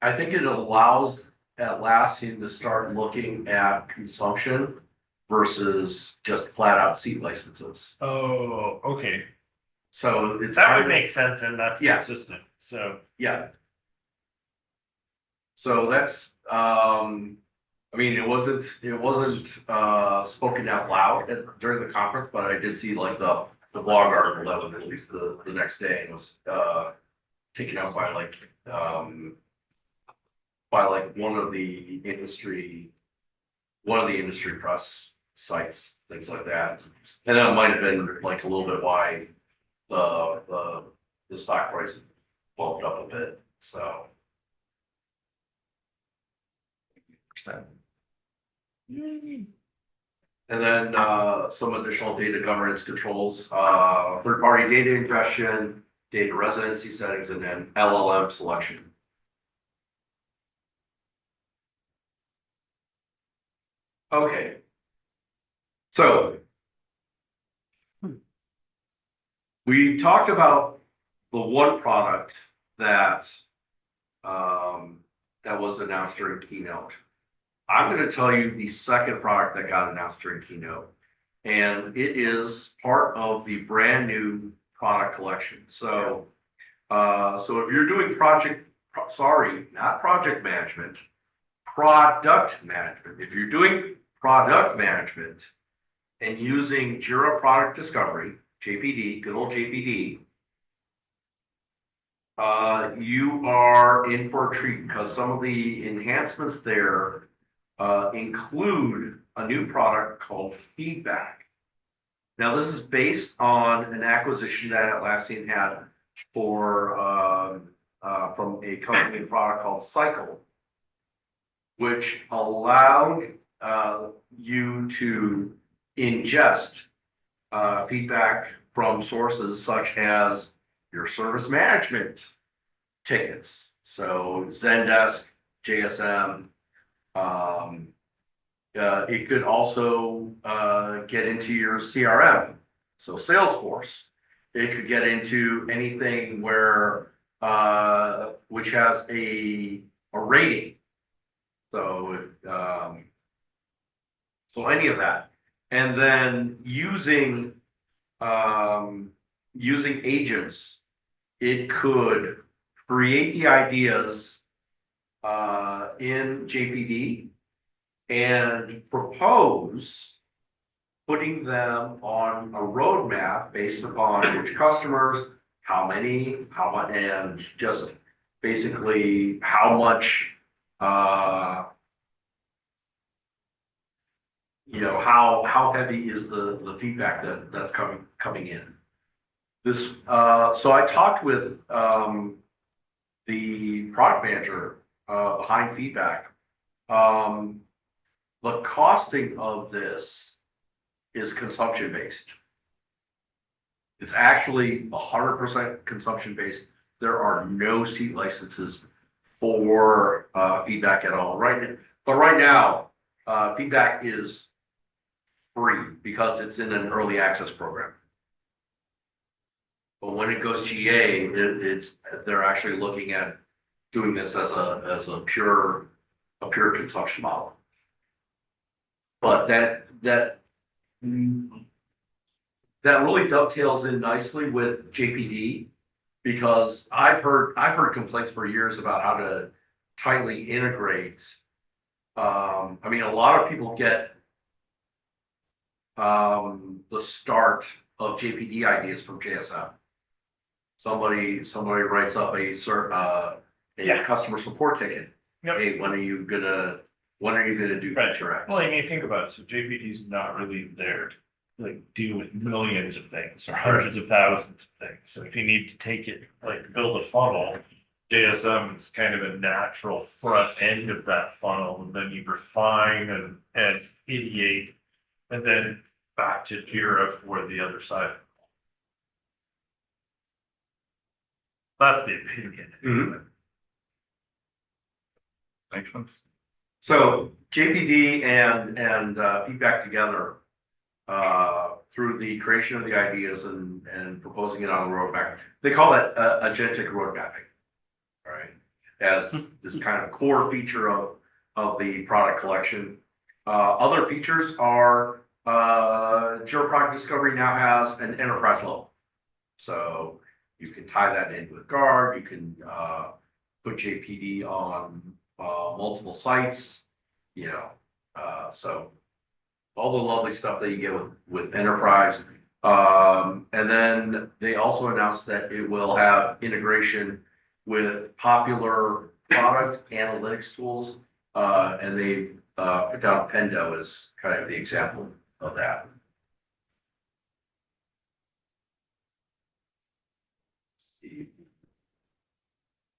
I think it allows Atlassian to start looking at consumption versus just flat out seat licenses. oh, okay. So it's That kind would of- make sense, and that's Yeah. consistent. So Yeah. So that's I mean it wasn't spoken out loud during the conference, but I did see like the blog article that was released the next day and was taken out by like one of the industry press sites, things like that. And that might have been like a little bit why the stock price bumped up a bit. So and then some additional data governance controls, third-party data ingestion, data residency settings, and then LLM selection. Okay. So we talked about the one product that was announced during keynote. I'm going to tell you the second product that got announced during keynote, and it is part of the brand new product collection. So, so if you're doing not project management, product management. If you're doing product management and using Jira Product Discovery, JPD, good old JPD, you are in for a treat because some of the enhancements there include a new product called Feedback. Now, this is based on an acquisition that Atlassian had from a company product called Cycle, which allowed you to ingest feedback from sources such as your service management tickets. So Zendesk, JSM. It could also get into your CRM, so Salesforce. It could get into anything where which has a rating. So so any of that, and then using agents, it could create the ideas in JPD and propose putting them on a roadmap based upon which customers, how many, how much, and just basically how much, how heavy is the feedback that's coming in. This, so I talked with the product manager behind feedback. The costing of this is consumption based. It's actually 100% consumption based. There are no seat licenses for feedback at all. But right now, feedback is free because it's in an early access program. But when it goes GA, they're actually looking at doing this as a pure consumption model. But that really dovetails in nicely with JPD because I've heard complaints for years about how to tightly integrate. I mean, a lot of people get the start of JPD ideas from JSM. Somebody writes up a customer support ticket. Yep. Hey, when are you gonna do feature X? Well, I mean, think about it. So JPD is not really there to like deal with millions of things or hundreds of thousands of things. So if you need to take it, like build a funnel, JSM is kind of a natural front end of that funnel, and then you refine and ideate, and then back to Jira for the other side. That's the opinion. Mhm. Makes sense. So JPD and feedback together through the creation of the ideas and proposing it on a roadmap. They call that agentic road mapping, right? As this kind of core feature of the product collection. Other features are Jira Product Discovery now has an enterprise level. So you can tie that in with Guard. You can put JPD on multiple sites, so all the lovely stuff that you get with enterprise. And then they also announced that it will have integration with popular product analytics tools, and they put down Pendo as kind of the example of that.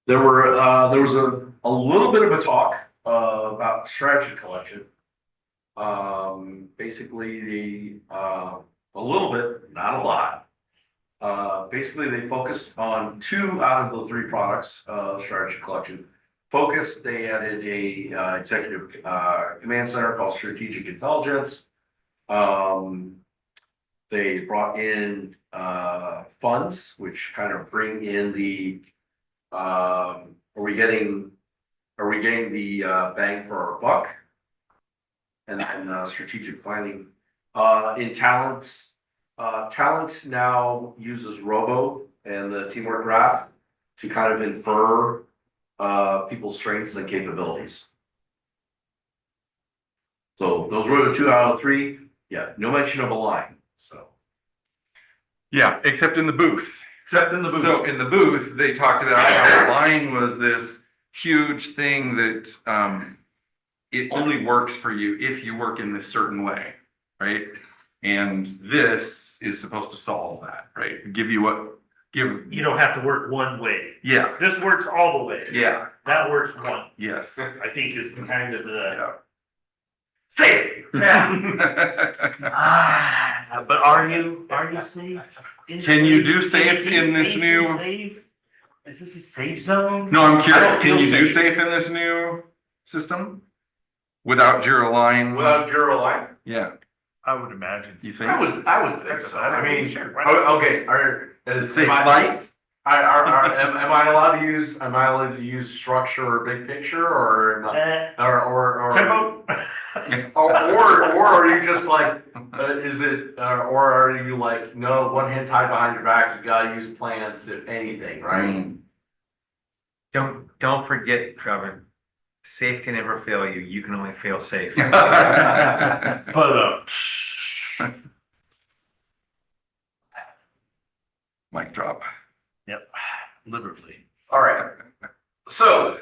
There was a little bit of a talk about strategy collection. Basically, a little bit, not a lot. Basically, they focused on 2 out of the 3 products of strategy collection. Focus, they added a executive command center called Strategic Intelligence. They brought in funds, which kind of bring in the are we getting the bang for our buck? And then strategic planning. In talent now uses Robo and the teamwork graph to kind of infer people's strengths and capabilities. So those were the 2 out of 3. Yeah, no mention of a line. So Yeah, except in the booth. except in the booth. So in the booth, they talked about how line was this huge thing that it only works for you if you work in this certain way, right? And this is supposed to solve that, right? You don't have to work one way. Yeah, This works all the way. yeah, That works one. yes. I think is kind of the Yeah. safe. But are you safe? Can you do safe in this new? Safe? Is this a safe zone? No, I'm I curious. don't Can feel you do safe in this new system without Jira line? Without Jira line? Yeah, I would imagine. you think? I would think so. I mean, Sure, why not? okay. Safe light? Am I allowed to use structure or big picture or Tempo. or are you just like or are you like no, one hand tied behind your back, you gotta use plans if anything, right? Don't forget, Trevor. Safe can never fail you. You can only fail safe. But Mic drop. yep, literally. All right. So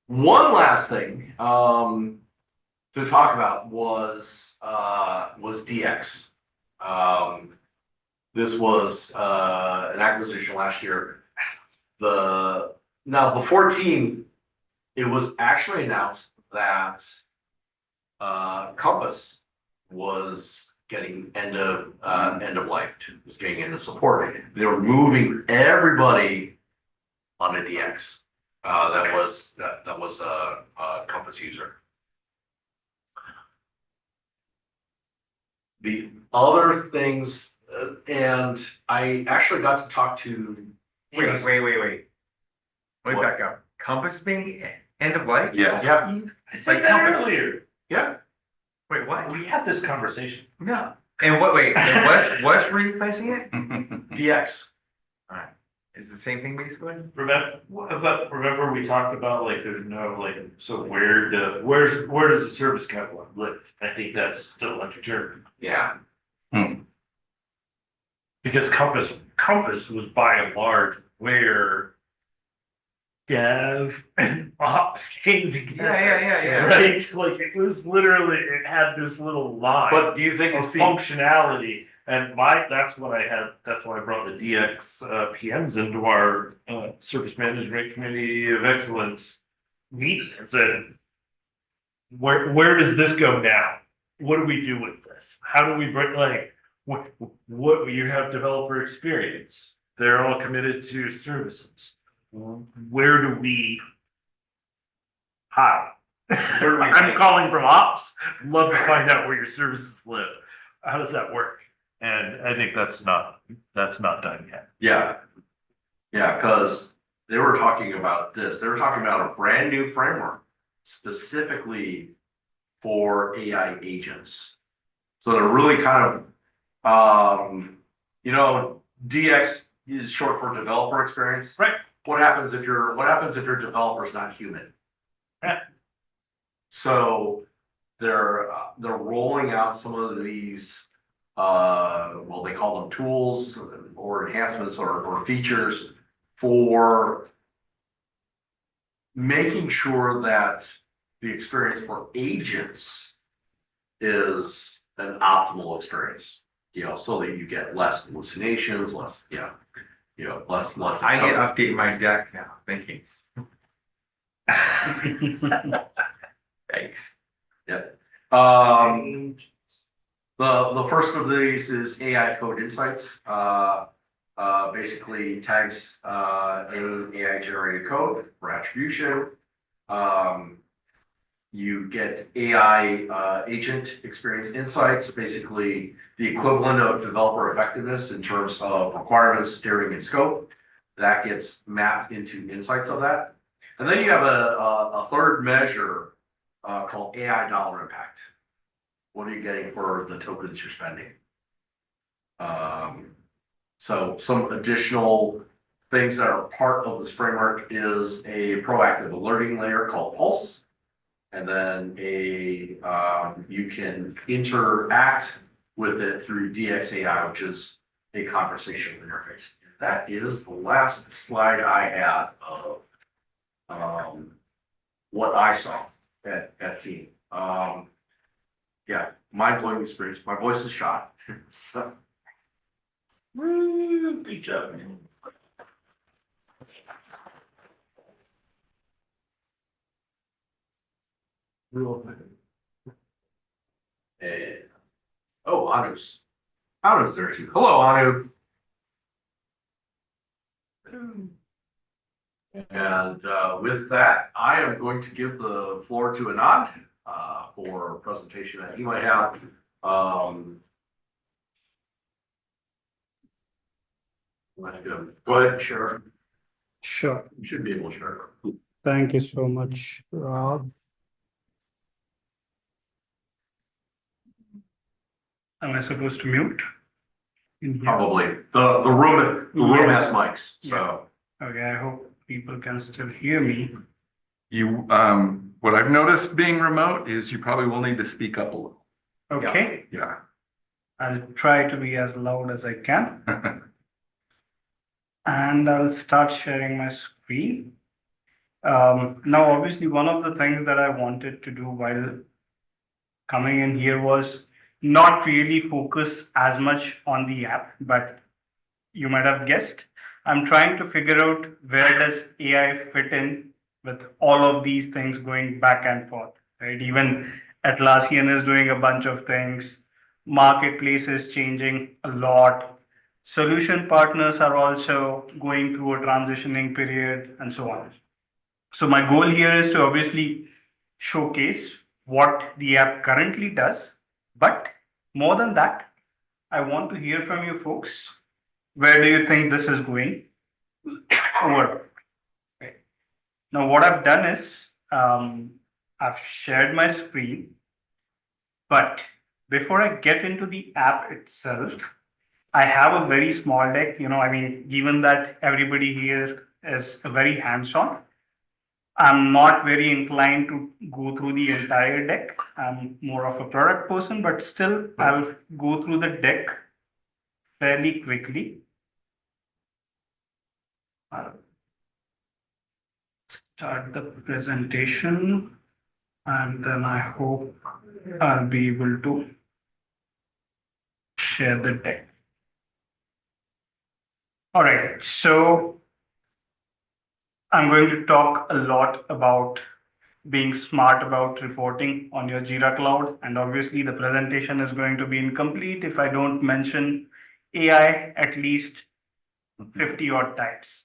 one last thing to talk about was DX. This was an acquisition last year. Before Team, it was actually announced that Compass was getting end of life, was getting into support. They were moving everybody on a DX. That was a Compass user. The other things, and I actually got to talk to. Wait. Wait, What? back up. Compass being end of life? Yes. Yeah. I said that earlier. Yeah. Wait, what? We had this conversation. No. And what's replacing it? DX. Is the same thing basically? Remember we talked about like there's no like so where does the service catalog live? I think that's still undetermined Yeah. because Compass was by and large where dev and ops came together. Yeah. Right? Like it was literally it had this little line. But do you think of it's being functionality, and that's why I brought the DX PMs into our service management committee of excellence meeting and said, where does this go now? What do we do with this? How do we bring what you have developer experience? They're all committed to services. Where do we how? I'm calling from ops. Love to find out where your services live. How does that work? And I think that's not done yet. Yeah. Yeah, because they were talking about this. They were talking about a brand new framework specifically for AI agents. So they're really kind of, DX is short for developer experience. Right. What happens if your developer is not human? Yeah. So they're rolling out some of these they call them tools or enhancements or features for making sure that the experience for agents is an optimal experience, so that you get less hallucinations, less. I need to update my deck now. Thank you. Thanks. Yeah. The first of these is AI Code Insights. Basically tags any AI generated code for attribution. You get AI agent experience insights, basically the equivalent of developer effectiveness in terms of requirements, steering, and scope. That gets mapped into insights of that. And then you have a third measure called AI dollar impact. What are you getting for the tokens you're spending? So some additional things that are part of this framework is a proactive alerting layer called Pulse. And then you can interact with it through DXAI, which is a conversational interface. That is the last slide I had of what I saw at Team. Yeah, mind-blowing experience. My voice is shot. So. Woo, good job, man. And, Anu's there too. Hello, Anu. And with that, I am going to give the floor to Anand for a presentation that he might have. Go ahead, share. Sure. You should be able to share. Thank you so much, Rob. Am I supposed to mute? In here? Probably. The room has mics, so. Okay, I hope people can still hear me. You, what I've noticed being remote is you probably will need to speak up a little. Okay, Yeah. I'll try to be as loud as I can. And I'll start sharing my screen. Now, obviously, one of the things that I wanted to do while coming in here was not really focus as much on the app, but you might have guessed, I'm trying to figure out where does AI fit in with all of these things going back and forth, right? Even Atlassian is doing a bunch of things. Marketplace is changing a lot. Solution partners are also going through a transitioning period and so on. So my goal here is to obviously showcase what the app currently does, but more than that, I want to hear from you folks. Where do you think this is going? Over. Okay. Now, what I've done is I've shared my screen, but before I get into the app itself, I have a very small deck. Given that everybody here is very hands-on, I'm not very inclined to go through the entire deck. I'm more of a product person, but still, I'll go through the deck fairly quickly. I'll start the presentation, and then I hope I'll be able to share the deck. All right, so I'm going to talk a lot about being smart about reporting on your Jira Cloud. And obviously, the presentation is going to be incomplete if I don't mention AI at least 50 odd times.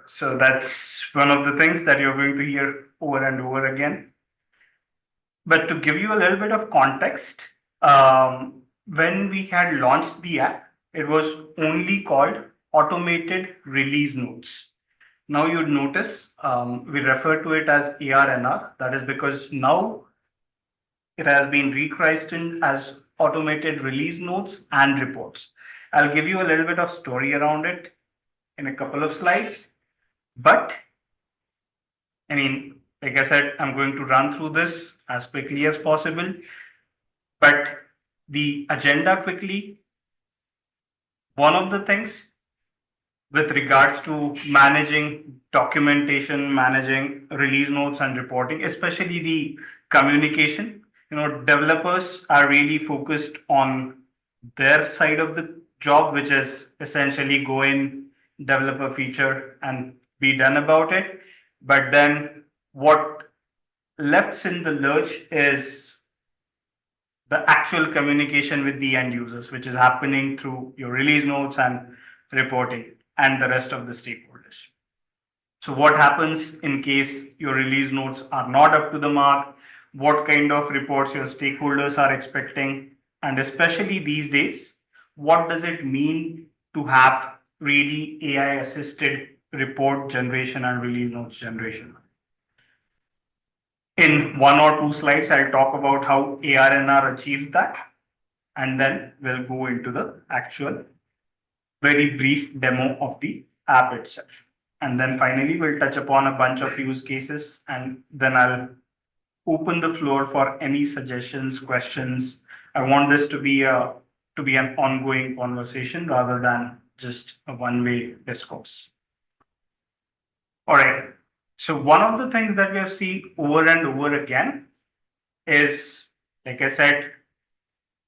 So that's one of the things that you're going to hear over and over again. But to give you a little bit of context, when we had launched the app, it was only called Automated Release Notes. Now you'd notice we refer to it as ARNR. That is because now it has been rechristened as Automated Release Notes and Reports. I'll give you a little bit of story around it in a couple of slides. But, like I said, I'm going to run through this as quickly as possible. But the agenda quickly, one of the things with regards to managing documentation, managing release notes and reporting, especially the communication, developers are really focused on their side of the job, which is essentially go in, develop a feature and be done about it. But then what left in the lurch is the actual communication with the end users, which is happening through your release notes and reporting and the rest of the stakeholders. So what happens in case your release notes are not up to the mark? What kind of reports your stakeholders are expecting? And especially these days, what does it mean to have really AI assisted report generation and release notes generation? In one or two slides, I'll talk about how ARNR achieves that, and then we'll go into the actual very brief demo of the app itself. And then finally, we'll touch upon a bunch of use cases, and then I'll open the floor for any suggestions, questions. I want this to be an ongoing conversation rather than just a one-way discourse. All right. So one of the things that we have seen over and over again is, like I said,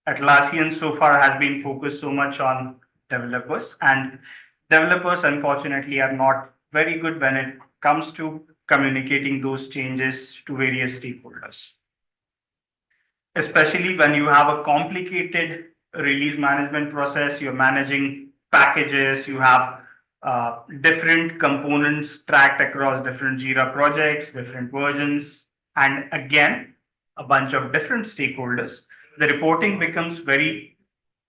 Atlassian so far has been focused so much on developers, and developers unfortunately are not very good when it comes to communicating those changes to various stakeholders. Especially when you have a complicated release management process, you're managing packages, you have different components tracked across different Jira projects, different versions, and again, a bunch of different stakeholders, the reporting becomes very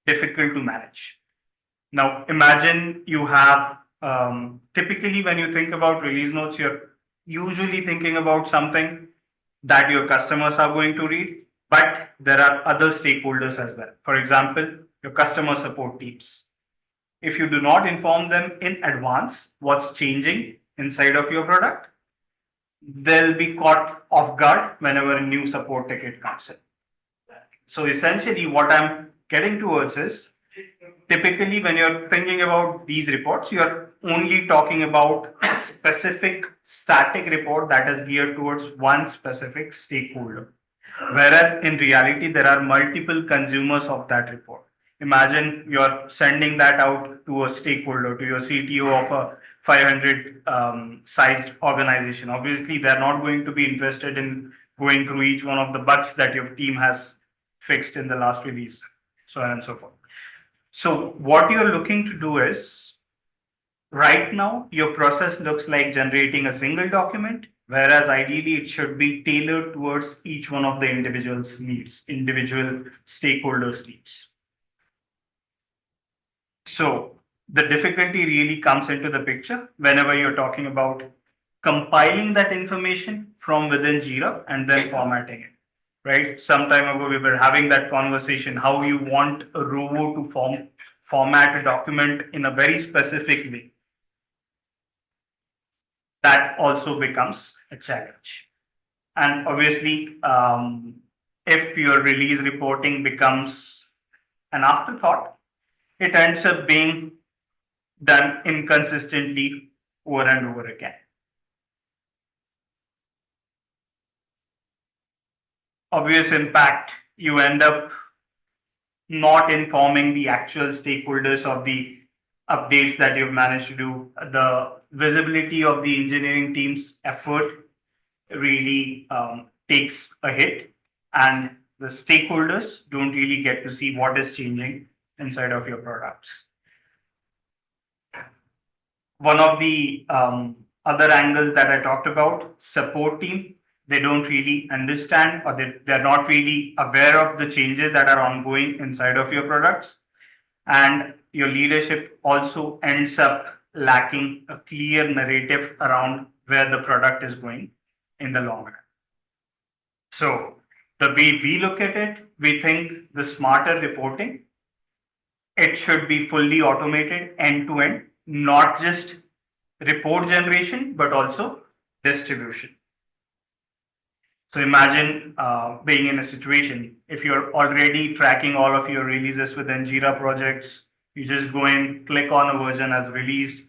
difficult to manage. Now, imagine you have, typically when you think about release notes, you're usually thinking about something that your customers are going to read, but there are other stakeholders as well. For example, your customer support teams. If you do not inform them in advance what's changing inside of your product, they'll be caught off guard whenever a new support ticket comes in. So essentially what I'm getting towards is, typically when you're thinking about these reports, you're only talking about a specific static report that is geared towards one specific stakeholder. Whereas in reality, there are multiple consumers of that report. Imagine you're sending that out to a stakeholder, to your CTO of a 500 sized organization. Obviously, they're not going to be interested in going through each one of the bugs that your team has fixed in the last release, so on and so forth. So what you're looking to do is, right now, your process looks like generating a single document, whereas ideally it should be tailored towards each one of the individual's needs, individual stakeholders' needs. So the difficulty really comes into the picture whenever you're talking about compiling that information from within Jira and then formatting it. Right? Some time ago, we were having that conversation, how you want a robo to format a document in a very specific way. That also becomes a challenge. And obviously, if your release reporting becomes an afterthought, it ends up being done inconsistently over and over again. Obvious impact, you end up not informing the actual stakeholders of the updates that you've managed to do. The visibility of the engineering team's effort really takes a hit, and the stakeholders don't really get to see what is changing inside of your products. One of the other angles that I talked about, support team, they don't really understand, or they're not really aware of the changes that are ongoing inside of your products. And your leadership also ends up lacking a clear narrative around where the product is going in the long run. So the way we look at it, we think the smarter reporting, it should be fully automated end to end, not just report generation, but also distribution. So imagine being in a situation, if you're already tracking all of your releases within Jira projects, you just go in, click on a version as released,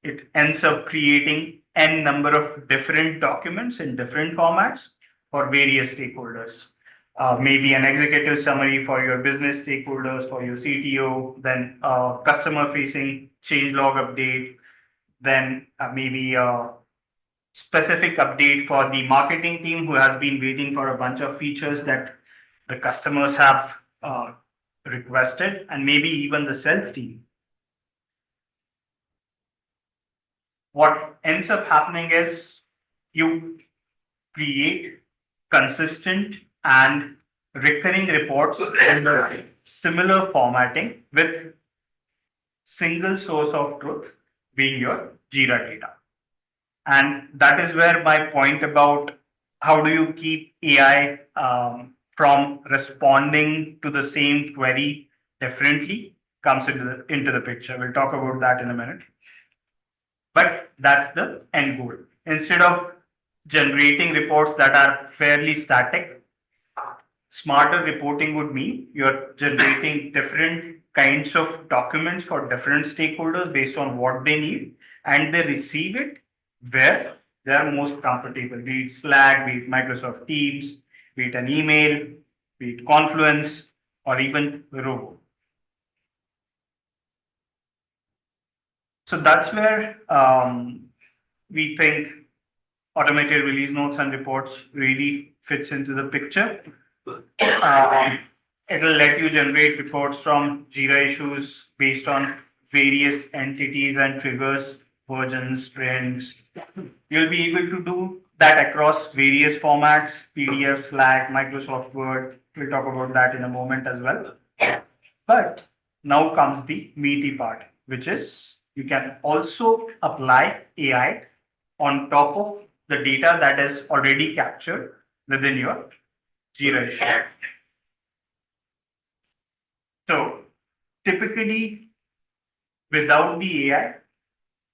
it ends up creating n number of different documents in different formats for various stakeholders. Maybe an executive summary for your business stakeholders, for your CTO, then customer facing change log update, then maybe a specific update for the marketing team who has been waiting for a bunch of features that the customers have requested, and maybe even the sales team. What ends up happening is you create consistent and recurring reports in the similar formatting with single source of truth being your Jira data. And that is where my point about how do you keep AI from responding to the same query differently comes into the picture. We'll talk about that in a minute. But that's the end goal. Instead of generating reports that are fairly static, smarter reporting would mean you're generating different kinds of documents for different stakeholders based on what they need, and they receive it where they are most comfortable, be it Slack, be it Microsoft Teams, be it an email, be it Confluence, or even Robo. So that's where we think automated release notes and reports really fits into the picture. It'll let you generate reports from Jira issues based on various entities and triggers, versions, sprints. You'll be able to do that across various formats, PDF, Slack, Microsoft Word. We'll talk about that in a moment as well. But now comes the meaty part, which is you can also apply AI on top of the data that is already captured within your Jira issue. So typically, without the AI,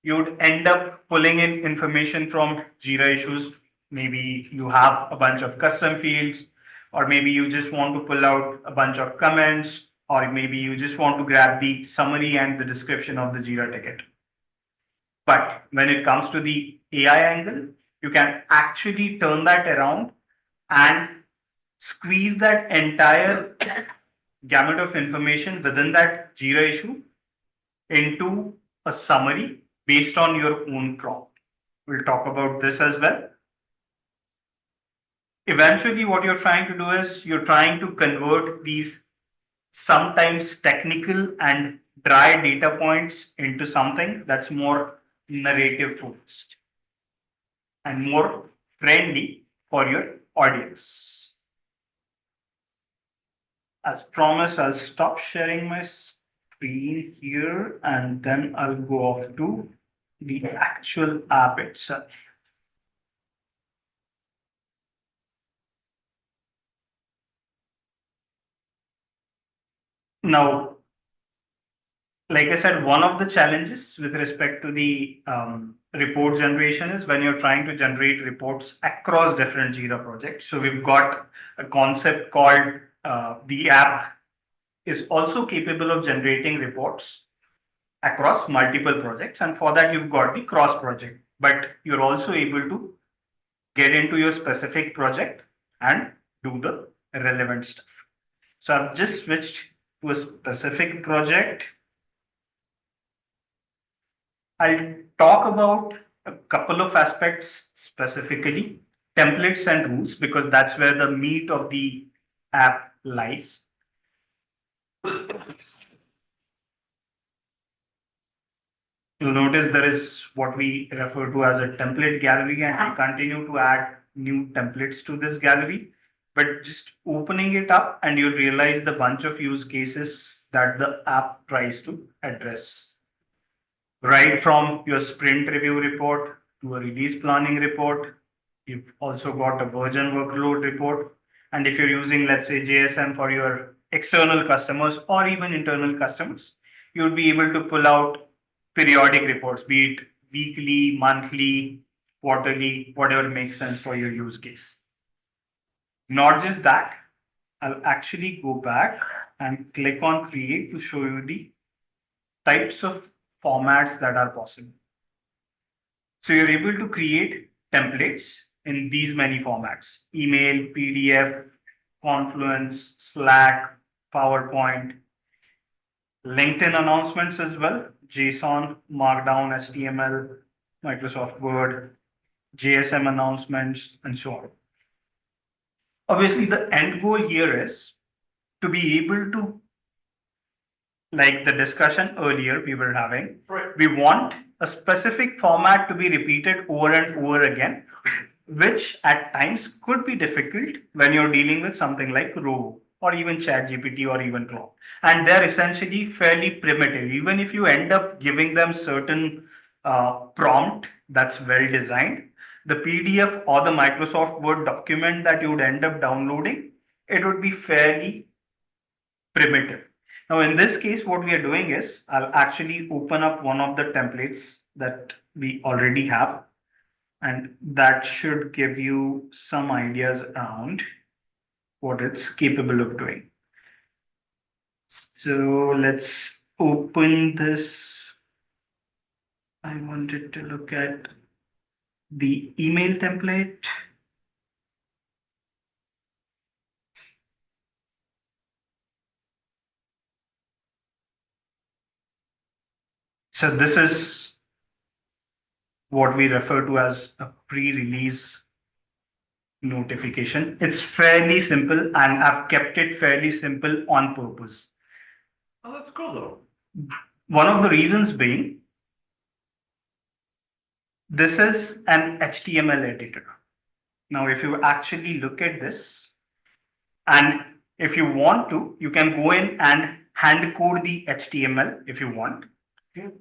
you would end up pulling in information from Jira issues. Maybe you have a bunch of custom fields, or maybe you just want to pull out a bunch of comments, or maybe you just want to grab the summary and the description of the Jira ticket. But when it comes to the AI angle, you can actually turn that around and squeeze that entire gamut of information within that Jira issue into a summary based on your own prompt. We'll talk about this as well. Eventually, what you're trying to do is you're trying to convert these sometimes technical and dry data points into something that's more narrative focused and more friendly for your audience. As promised, I'll stop sharing my screen here and then I'll go off to the actual app itself. Now, like I said, one of the challenges with respect to the report generation is when you're trying to generate reports across different Jira projects. So we've got a concept called the app is also capable of generating reports across multiple projects. And for that, you've got the cross project, but you're also able to get into your specific project and do the relevant stuff. So I've just switched to a specific project. I'll talk about a couple of aspects specifically, templates and rules, because that's where the meat of the app lies. You'll notice there is what we refer to as a template gallery, and we continue to add new templates to this gallery. But just opening it up and you'll realize the bunch of use cases that the app tries to address. Right from your sprint review report to a release planning report, you've also got a version workload report. And if you're using, let's say, JSM for your external customers or even internal customers, you'll be able to pull out periodic reports, be it weekly, monthly, quarterly, whatever makes sense for your use case. Not just that, I'll actually go back and click on create to show you the types of formats that are possible. So you're able to create templates in these many formats: email, PDF, Confluence, Slack, PowerPoint, LinkedIn announcements as well, JSON, Markdown, HTML, Microsoft Word, JSM announcements, and so on. Obviously, the end goal here is to be able to, like the discussion earlier we were having, we want a specific format to be repeated over and over again, which at times could be difficult when you're dealing with something like Rovo or even ChatGPT or even Claude. And they're essentially fairly primitive. Even if you end up giving them certain prompt that's well designed, the PDF or the Microsoft Word document that you would end up downloading, it would be fairly primitive. Now, in this case, what we are doing is I'll actually open up one of the templates that we already have, and that should give you some ideas around what it's capable of doing. So let's open this. I wanted to look at the email template. So this is what we refer to as a pre-release notification. It's fairly simple, and I've kept it fairly simple on purpose. Oh, that's cool though. One of the reasons being, this is an HTML editor. Now, if you actually look at this, and if you want to, you can go in and hand code the HTML if you want.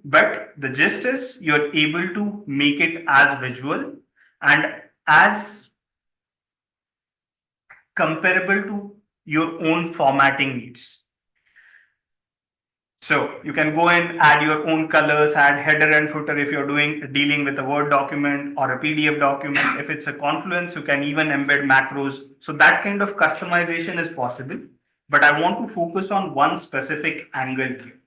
But the gist is you're able to make it as visual and as comparable to your own formatting needs. So you can go and add your own colors, add header and footer if you're dealing with a Word document or a PDF document. If it's a Confluence, you can even embed macros. So that kind of customization is possible. But I want to focus on one specific angle here.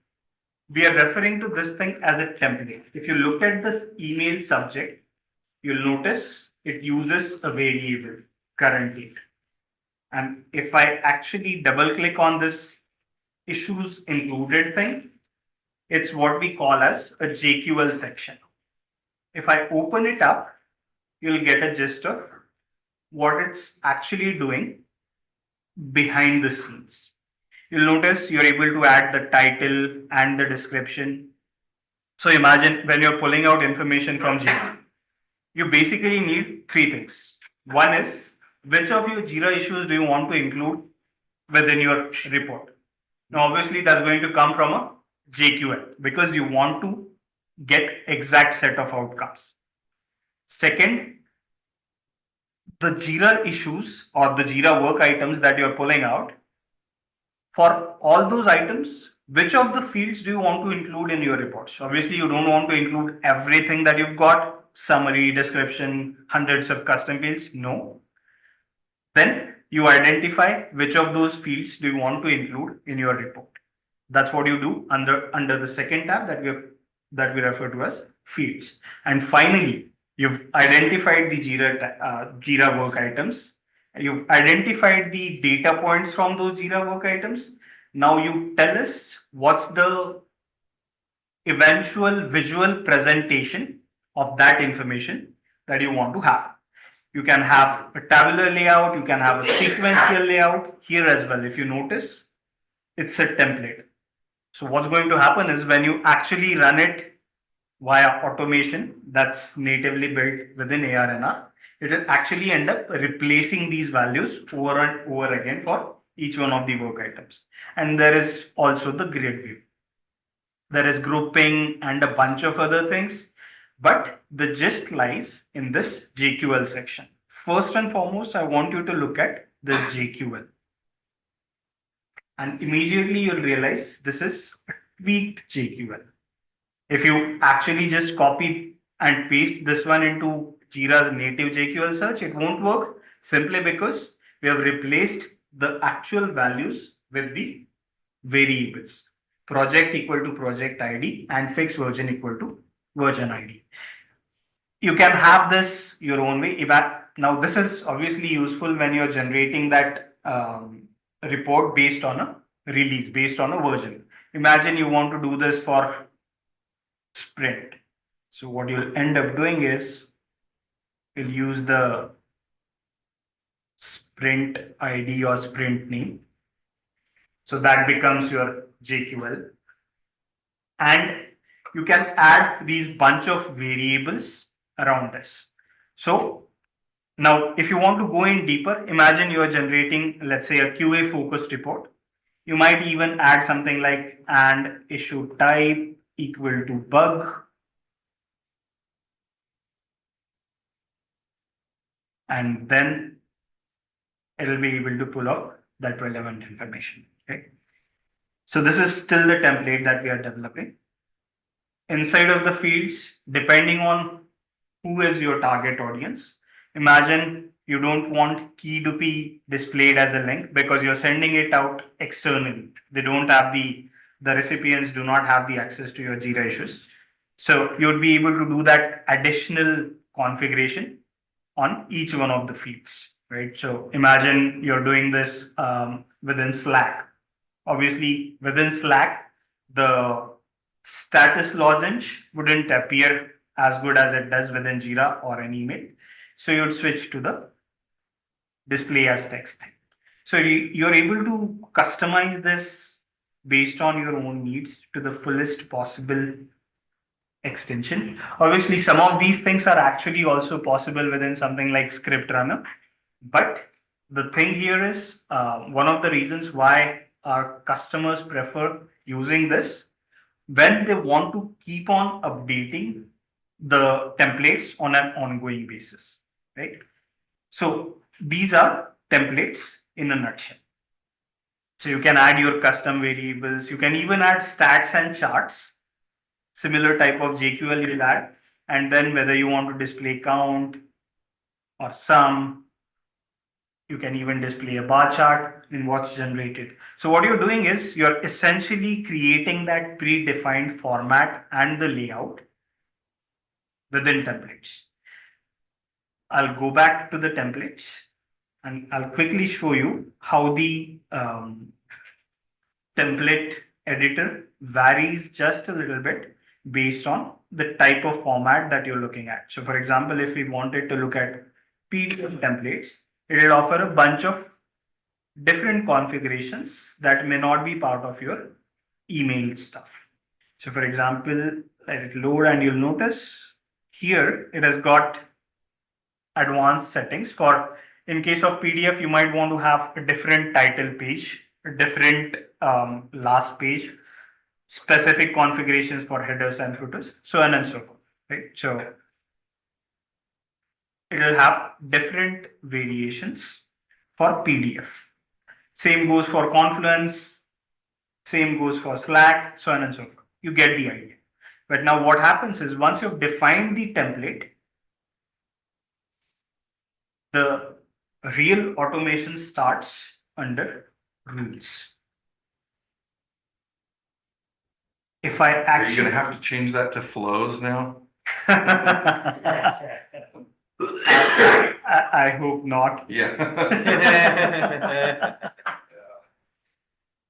We are referring to this thing as a template. If you look at this email subject, you'll notice it uses a variable current date. And if I actually double click on this issues included thing, it's what we call as a JQL section. If I open it up, you'll get a gist of what it's actually doing behind the scenes. You'll notice you're able to add the title and the description. So imagine when you're pulling out information from Jira, you basically need three things. One is, which of your Jira issues do you want to include within your report? Now, obviously, that's going to come from a JQL because you want to get exact set of outcomes. Second, the Jira issues or the Jira work items that you're pulling out, for all those items, which of the fields do you want to include in your reports? Obviously, you don't want to include everything that you've got, summary, description, hundreds of custom fields. No. Then you identify which of those fields do you want to include in your report. That's what you do under the second tab that we refer to as fields. And finally, you've identified the Jira work items. You've identified the data points from those Jira work items. Now you tell us what's the eventual visual presentation of that information that you want to have. You can have a tabular layout, you can have a sequential layout here as well. If you notice, it's a template. So what's going to happen is when you actually run it via automation that's natively built within ARNR, it will actually end up replacing these values over and over again for each one of the work items. And there is also the grid view. There is grouping and a bunch of other things, but the gist lies in this JQL section. First and foremost, I want you to look at this JQL. And immediately you'll realize this is a tweaked JQL. If you actually just copy and paste this one into Jira's native JQL search, it won't work simply because we have replaced the actual values with the variables. Project equal to project ID and fixed version equal to version ID. You can have this your own way. Now, this is obviously useful when you're generating that report based on a release, based on a version. Imagine you want to do this for sprint. So what you'll end up doing is you'll use the sprint ID or sprint name. So that becomes your JQL. And you can add these bunch of variables around this. So now, if you want to go in deeper, imagine you are generating, let's say, a QA focused report. You might even add something like and issue type equal to bug. And then it'll be able to pull up that relevant information. Okay. So this is still the template that we are developing. Inside of the fields, depending on who is your target audience, imagine you don't want key to be displayed as a link because you're sending it out externally. They don't have the recipients do not have the access to your Jira issues. So you'd be able to do that additional configuration on each one of the fields, right? So imagine you're doing this within Slack. Obviously, within Slack, the status lozenge wouldn't appear as good as it does within Jira or an email. So you'd switch to the display as text thing. So you're able to customize this based on your own needs to the fullest possible extension. Obviously, some of these things are actually also possible within something like Script Runner. But the thing here is one of the reasons why our customers prefer using this when they want to keep on updating the templates on an ongoing basis, right? So these are templates in a nutshell. So you can add your custom variables. You can even add stats and charts. Similar type of JQL you'll add. And then whether you want to display count or sum, you can even display a bar chart in what's generated. So what you're doing is you're essentially creating that predefined format and the layout within templates. I'll go back to the templates and I'll quickly show you how the template editor varies just a little bit based on the type of format that you're looking at. So for example, if we wanted to look at PDF templates, it will offer a bunch of different configurations that may not be part of your email stuff. So for example, let it load and you'll notice here it has got advanced settings for, in case of PDF, you might want to have a different title page, a different last page, specific configurations for headers and footers, so on and so forth, right? So it will have different variations for PDF. Same goes for Confluence, same goes for Slack, so on and so forth. You get the idea. But now what happens is once you've defined the template, the real automation starts under rules. If I Are you actually gonna have to change that to flows now? I hope not. Yeah.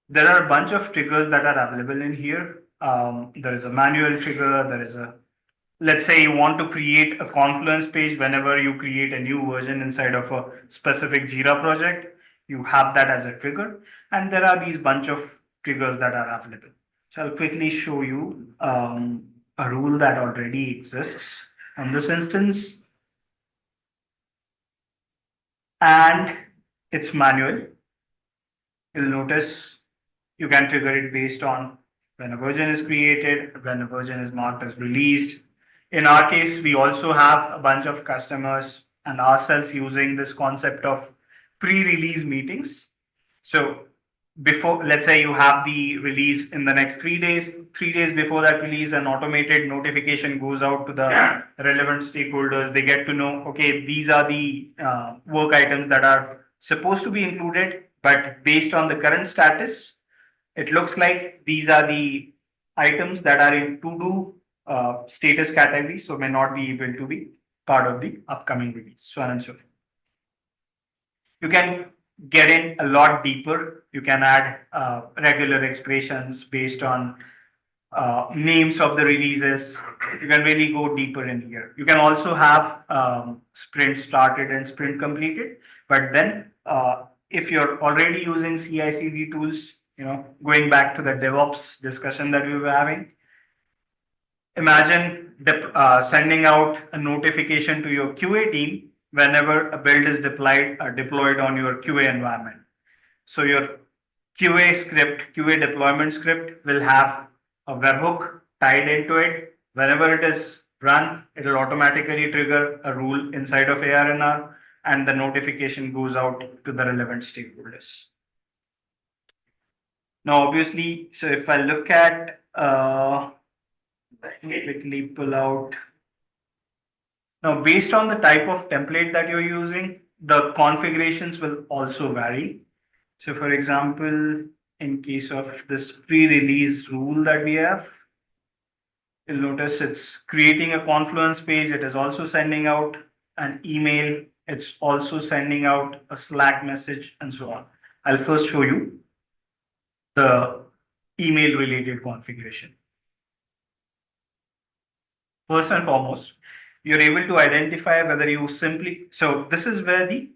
There are a bunch of triggers that are available in here. There is a manual trigger. There is a, let's say you want to create a Confluence page whenever you create a new version inside of a specific Jira project, you have that as a trigger. And there are these bunch of triggers that are available. So I'll quickly show you a rule that already exists on this instance. And it's manual. You'll notice you can trigger it based on when a version is created, when a version is marked as released. In our case, we also have a bunch of customers and ourselves using this concept of pre-release meetings. So before, let's say you have the release in the next 3 days, 3 days before that release, an automated notification goes out to the relevant stakeholders. They get to know, okay, these are the work items that are supposed to be included, but based on the current status, it looks like these are the items that are in to-do status category, so may not be able to be part of the upcoming release, so on and so forth. You can get in a lot deeper. You can add regular expressions based on names of the releases. You can really go deeper in here. You can also have sprint started and sprint completed, but then if you're already using CI/CD tools, going back to the DevOps discussion that we were having, imagine sending out a notification to your QA team whenever a build is deployed on your QA environment. So your QA script, QA deployment script will have a webhook tied into it. Whenever it is run, it will automatically trigger a rule inside of ARNR and the notification goes out to the relevant stakeholders. Now, obviously, so if I look at, let me quickly pull out. Now, based on the type of template that you're using, the configurations will also vary. So for example, in case of this pre-release rule that we have, you'll notice it's creating a Confluence page. It is also sending out an email. It's also sending out a Slack message and so on. I'll first show you the email related configuration. First and foremost, you're able to identify whether you simply, so this is where the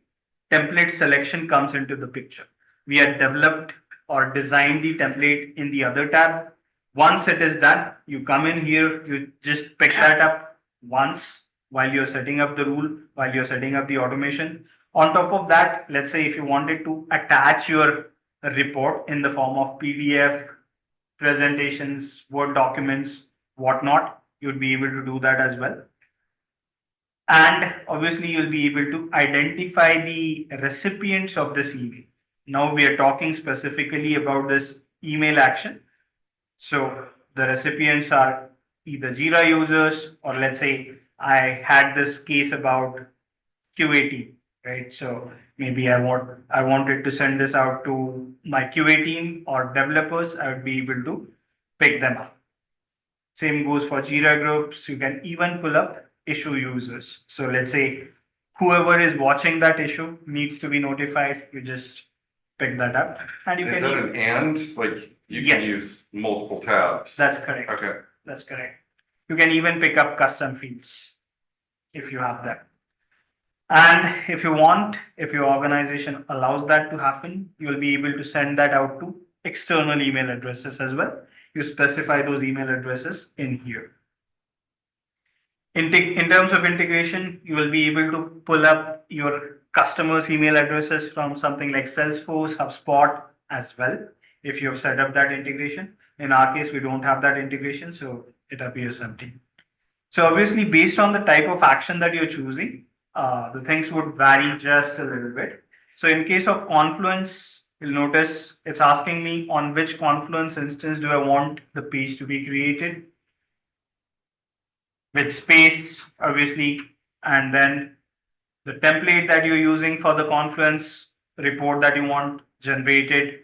template selection comes into the picture. We had developed or designed the template in the other tab. Once it is done, you come in here, you just pick that up once while you're setting up the rule, while you're setting up the automation. On top of that, let's say if you wanted to attach your report in the form of PDF, presentations, Word documents, whatnot, you'd be able to do that as well. And obviously, you'll be able to identify the recipients of this email. Now we are talking specifically about this email action. So the recipients are either Jira users, or let's say I had this case about QA team, right? So maybe I wanted to send this out to my QA team or developers. I would be able to pick them up. Same goes for Jira groups. You can even pull up issue users. So let's say whoever is watching that issue needs to be notified. You just pick that up, and you Is can. that an and? Like you Yes. can use multiple tabs? That's correct. Okay. That's correct. You can even pick up custom fields if you have that. And if you want, if your organization allows that to happen, you'll be able to send that out to external email addresses as well. You specify those email addresses in here. In terms of integration, you will be able to pull up your customers' email addresses from something like Salesforce, HubSpot as well, if you have set up that integration. In our case, we don't have that integration, so it appears empty. So obviously, based on the type of action that you're choosing, the things would vary just a little bit. So in case of Confluence, you'll notice it's asking me on which Confluence instance do I want the page to be created, with space, obviously, and then the template that you're using for the Confluence report that you want generated,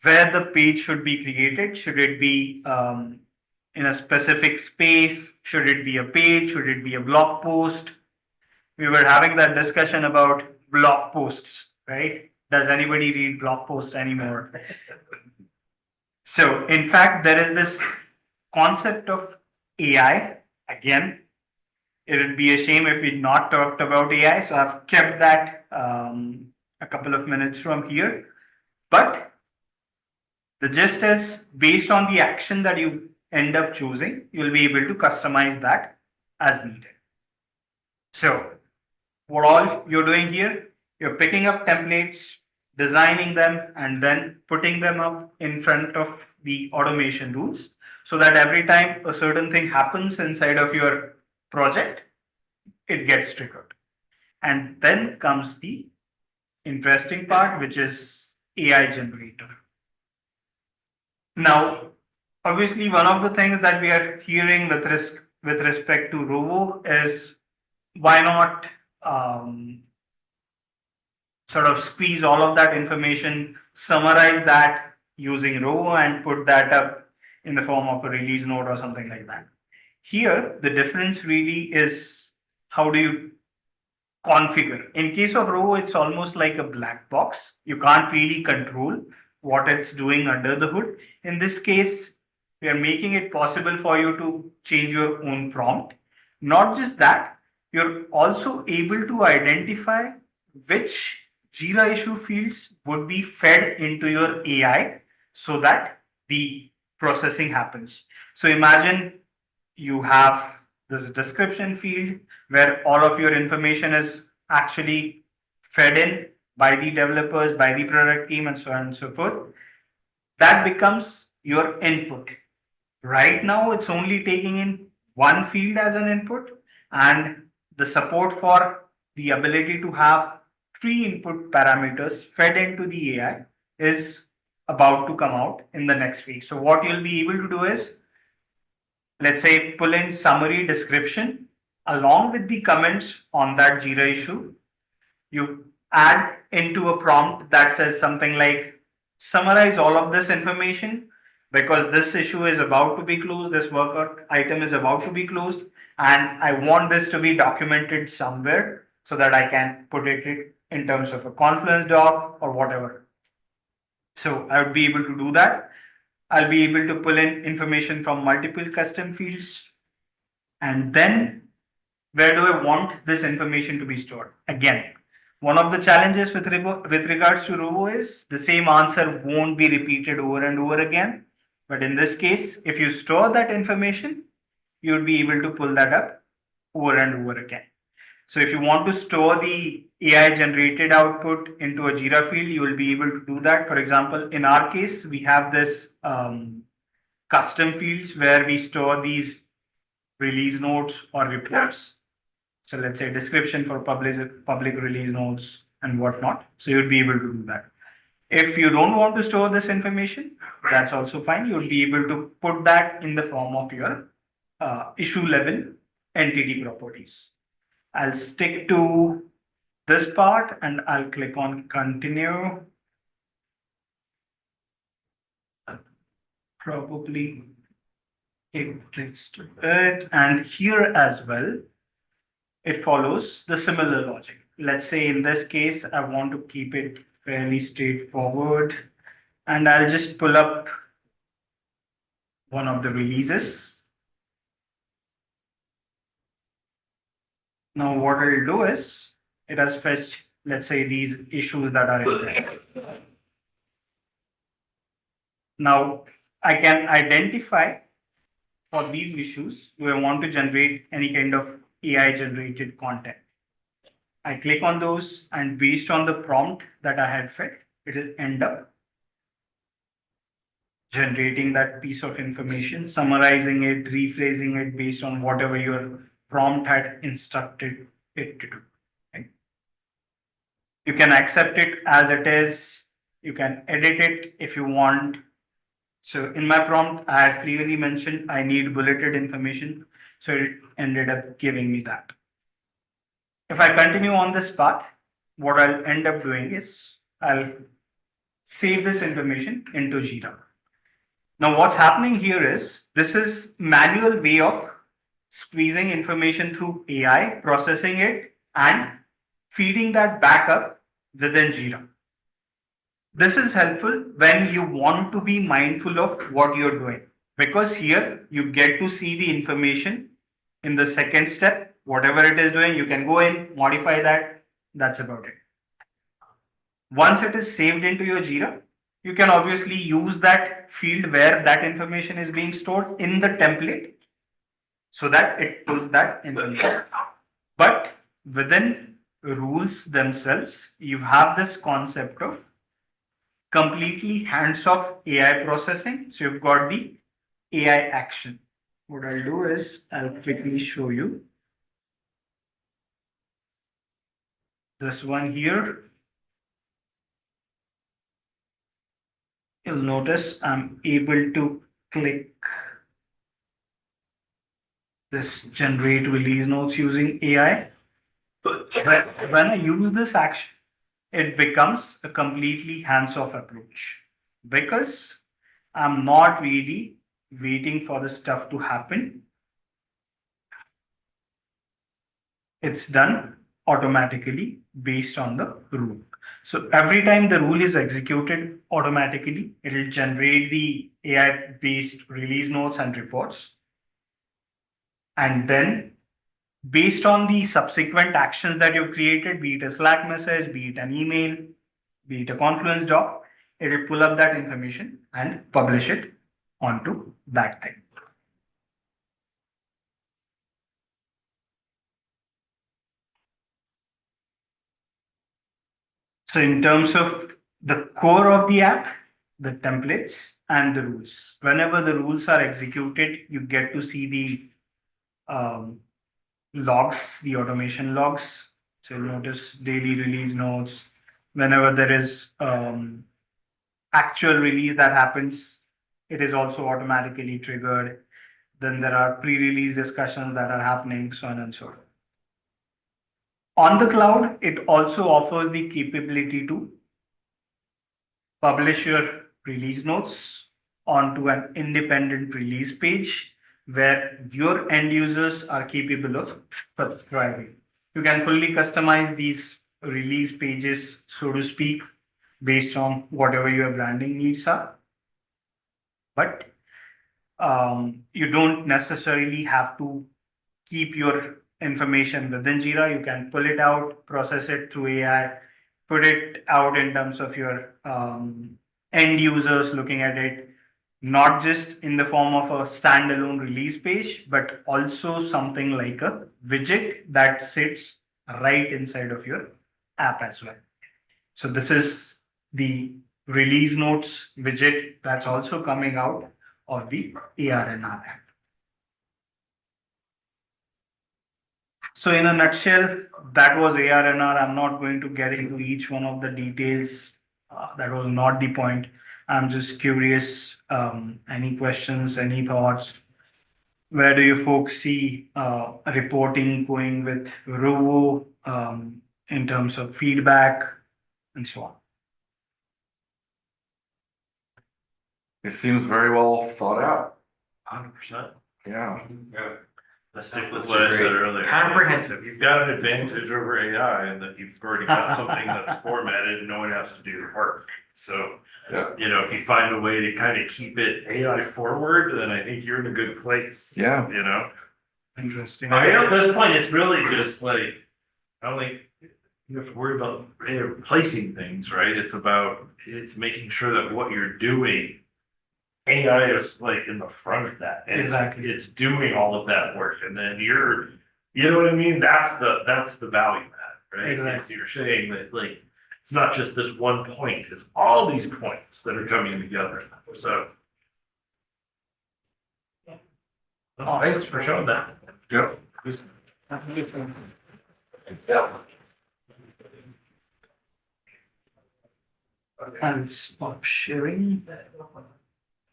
where the page should be created. Should it be in a specific space? Should it be a page? Should it be a blog post? We were having that discussion about blog posts, right? Does anybody read blog posts anymore? So in fact, there is this concept of AI. Again, it would be a shame if we not talked about AI. So I've kept that a couple of minutes from here. But the gist is, based on the action that you end up choosing, you'll be able to customize that as needed. So what all you're doing here, you're picking up templates, designing them, and then putting them up in front of the automation rules, so that every time a certain thing happens inside of your project, it gets triggered. And then comes the interesting part, which is AI generator. Now, obviously, one of the things that we are hearing with respect to Rovo is, why not sort of squeeze all of that information, summarize that using Rovo, and put that up in the form of a release note or something like that. Here, the difference really is, how do you configure? In case of Rovo, it's almost like a black box. You can't really control what it's doing under the hood. In this case, we are making it possible for you to change your own prompt. Not just that, you're also able to identify which Jira issue fields would be fed into your AI so that the processing happens. So imagine you have this description field where all of your information is actually fed in by the developers, by the product team, and so on and so forth. That becomes your input. Right now, it's only taking in one field as an input, and the support for the ability to have 3 input parameters fed into the AI is about to come out in the next week. So what you'll be able to do is, let's say, pull in summary description along with the comments on that Jira issue. You add into a prompt that says something like, summarize all of this information because this issue is about to be closed, this work item is about to be closed, and I want this to be documented somewhere so that I can put it in terms of a Confluence doc or whatever. So I would be able to do that. I'll be able to pull in information from multiple custom fields. And then where do I want this information to be stored? Again, one of the challenges with regards to Rovo is the same answer won't be repeated over and over again. But in this case, if you store that information, you would be able to pull that up over and over again. So if you want to store the AI generated output into a Jira field, you will be able to do that. For example, in our case, we have this custom fields where we store these release notes or reports. So let's say description for public release notes and whatnot. So you'll be able to do that. If you don't want to store this information, that's also fine. You'll be able to put that in the form of your issue level entity properties. I'll stick to this part and I'll click on continue. Probably it gets to it, and here as well, it follows the similar logic. Let's say in this case, I want to keep it fairly straightforward, and I'll just pull up one of the releases. Now what I'll do is, it has fetched, let's say, these issues that are in there. Now I can identify for these issues, do I want to generate any kind of AI generated content? I click on those, and based on the prompt that I had fed, it will end up generating that piece of information, summarizing it, rephrasing it based on whatever your prompt had instructed it to do. Right? You can accept it as it is. You can edit it if you want. So in my prompt, I had clearly mentioned I need bulleted information. So it ended up giving me that. If I continue on this path, what I'll end up doing is I'll save this information into Jira. Now what's happening here is this is manual way of squeezing information through AI, processing it and feeding that back up within Jira. This is helpful when you want to be mindful of what you're doing, because here you get to see the information in the second step. Whatever it is doing, you can go in, modify that. That's about it. Once it is saved into your Jira, you can obviously use that field where that information is being stored in the template so that it pulls that information. But within rules themselves, you have this concept of completely hands-off AI processing. So you've got the AI action. What I'll do is I'll quickly show you this one here. You'll notice I'm able to click this generate release notes using AI. But when I use this action, it becomes a completely hands-off approach because I'm not really waiting for the stuff to happen. It's done automatically based on the rule. So every time the rule is executed automatically, it will generate the AI-based release notes and reports. And then based on the subsequent actions that you've created, be it a Slack message, be it an email, be it a Confluence doc, it will pull up that information and publish it onto that thing. So in terms of the core of the app, the templates and the rules, whenever the rules are executed, you get to see the logs, the automation logs. So you'll notice daily release notes. Whenever there is actual release that happens, it is also automatically triggered. Then there are pre-release discussions that are happening, so on and so forth. On the cloud, it also offers the capability to publish your release notes onto an independent release page where your end users are capable of subscribing. You can fully customize these release pages, so to speak, based on whatever your branding needs are. But you don't necessarily have to keep your information within Jira. You can pull it out, process it through AI, put it out in terms of your end users looking at it, not just in the form of a standalone release page, but also something like a widget that sits right inside of your app as well. So this is the release notes widget that's also coming out of the ARNR app. So in a nutshell, that was ARNR. I'm not going to get into each one of the details. that was not the point. I'm just curious, any questions, any thoughts? Where do you folks see reporting going with Rovo in terms of feedback and so on? It seems very well thought out. 100%. Yeah. Let's stick with what I said earlier. Comprehensive. You've got an advantage over AI in that you've already got something that's formatted and no one has to do the work. So, Yeah. if you find a way to kind of keep it AI forward, then I think you're in a good place. Yeah. Interesting. I mean, at this point, it's really just like, I don't think you have to worry about replacing things, right? It's making sure that what you're doing, AI is like in the front of that. And Exactly. It's doing all of that work. And then you know what I mean? That's the value add, right? Exactly. You're saying that like, it's not just this one point, it's all these points that are coming together. So. Well, thanks for showing that. Yeah. And stop sharing.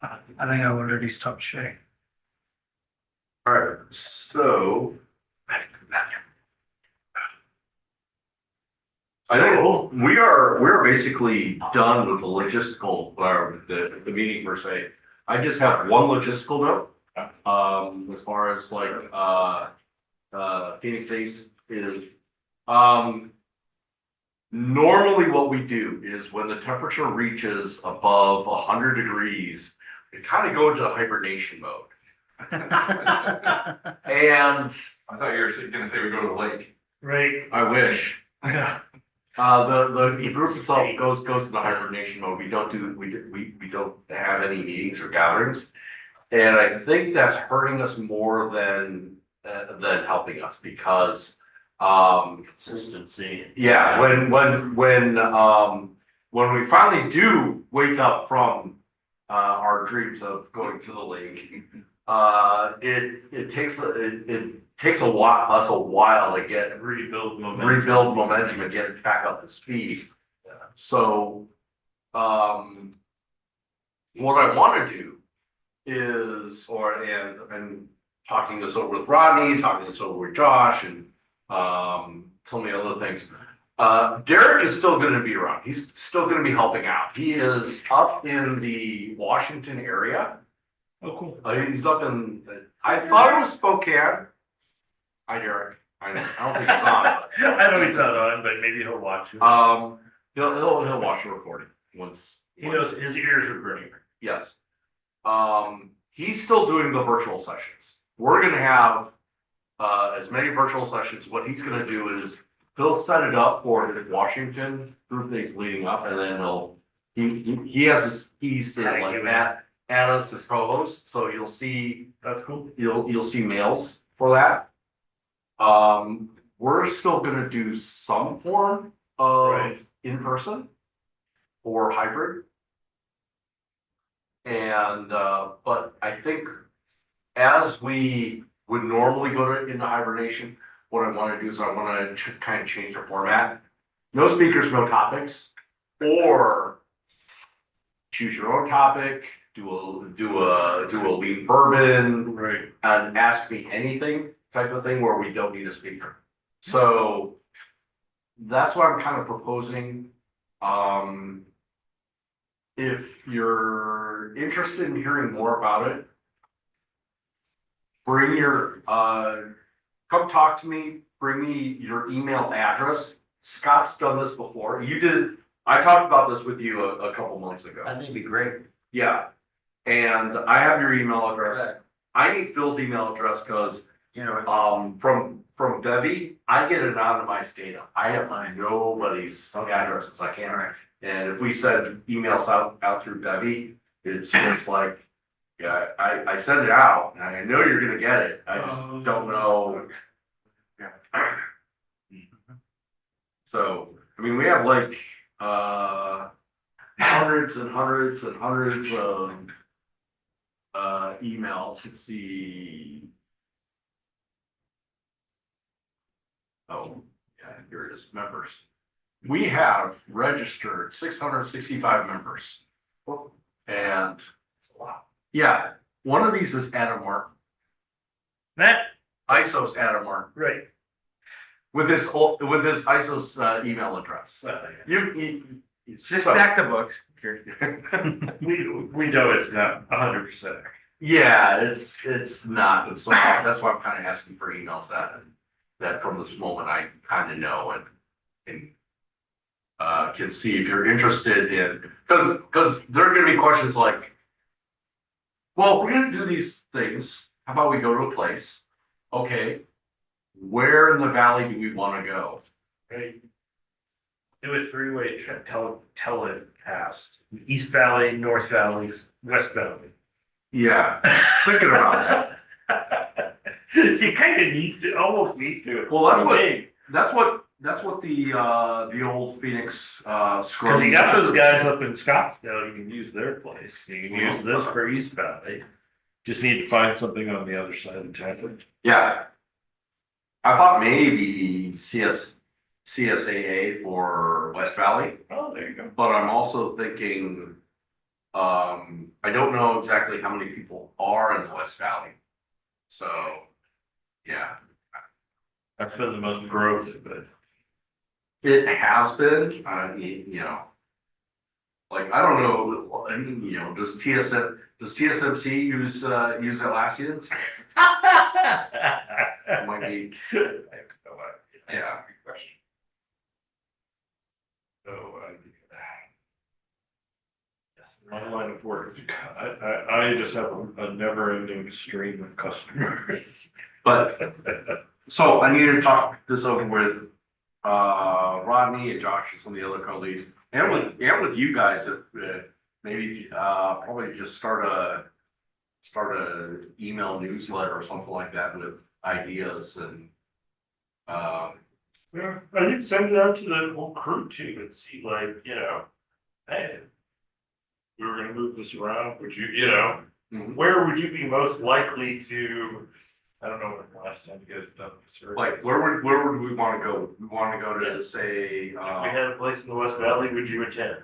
I think I already stopped sharing. All right. So I think we're basically done with the logistical or the meeting per se. I just have one logistical note. As far as like Phoenix Ace is normally what we do is when the temperature reaches above 100 degrees, we kind of go into hibernation mode. And I thought you were gonna say we go to the lake. Right. I wish. The group itself goes into hibernation mode. We don't have any meetings or gatherings, and I think that's hurting us more than helping us because Consistency. yeah, when we finally do wake up from our dreams of going to the lake, it takes a while to get Rebuild momentum and get back up to speed. So, what I want to do is, and talking this over with Rodney, talking this over with Josh, and so many other things. Derek is still going to be around. He's still going to be helping out. He is up in the Washington area. Oh, cool. He's up in. I thought it was Spokane. Hi, Derek. I don't think it's on. I know he's not on, but maybe he'll watch it. He'll watch the recording once. He knows his ears are burning. Yes. He's still doing the virtual sessions. We're going to have as many virtual sessions. What he's going to do is he'll set it up for the Washington group days leading up, and then he has his keys to like add us as co-host. So you'll see That's cool. you'll see mails for that. We're still going to do some form of in person or hybrid. And but I think as we would normally go into hibernation, what I want to do is I want to kind of change the format. No speakers, no topics, or choose your own topic. Do a lean bourbon, Right. and ask me anything type of thing where we don't need a speaker. So that's what I'm kind of proposing. If you're interested in hearing more about it, bring your come talk to me. Bring me your email address. Scott's done this before. You did. I talked about this with you a couple months ago. I think it'd be great. Yeah, and I have your email address. I need Phil's email address because from Debbie, I get anonymized data. I have nobody's addresses. I can't. And if we send emails out through Debbie, it's just like, yeah, I send it out and I know you're gonna get it. I just don't know. So I mean, we have like hundreds and hundreds and hundreds of emails. Let's see. Oh, yeah, here it is. Members. we have registered 665 members. And yeah, one of these is Adamar. That, ISO's Adamar right. with his ISO's email address. You Just stack the books. We know it's not 100%. yeah, it's not. And so that's why I'm kind of asking for emails that from this moment I kind of know and can see if you're interested in because there are going to be questions like, well, if we're going to do these things, how about we go to a place? Okay, where in the valley do we want to go? Right. Do a three-way telecast. East Valley, North Valley, West Valley. Yeah, thinking about that. You kind of need to, almost need to. Well, that's what the old Phoenix Because scrum. you got those guys up in Scottsdale, you can use their place. You can use this for East Valley. Just need to find something on the other side of town. Yeah, I thought maybe CSAA for West Valley, Oh, there you go. but I'm also thinking, I don't know exactly how many people are in the West Valley. So, yeah, That's been the most growth, but it has been, like, I don't know, I mean, does TSMC use Atlassians? Might be, yeah. So, my line of work, I just have a never-ending stream of customers. But, so I need to talk this over with, Rodney and Josh and some of the other colleagues, and with you guys, if maybe, probably just start a email newsletter or something like that with ideas and, Yeah, I did send it out to the whole crew too and see like, hey, we were gonna move this around, would you, where would you be most likely to, I don't know when the last time you guys have done this. Or like, where would we want to go? We want to go to, say, if we had a place in the West Valley, would you attend?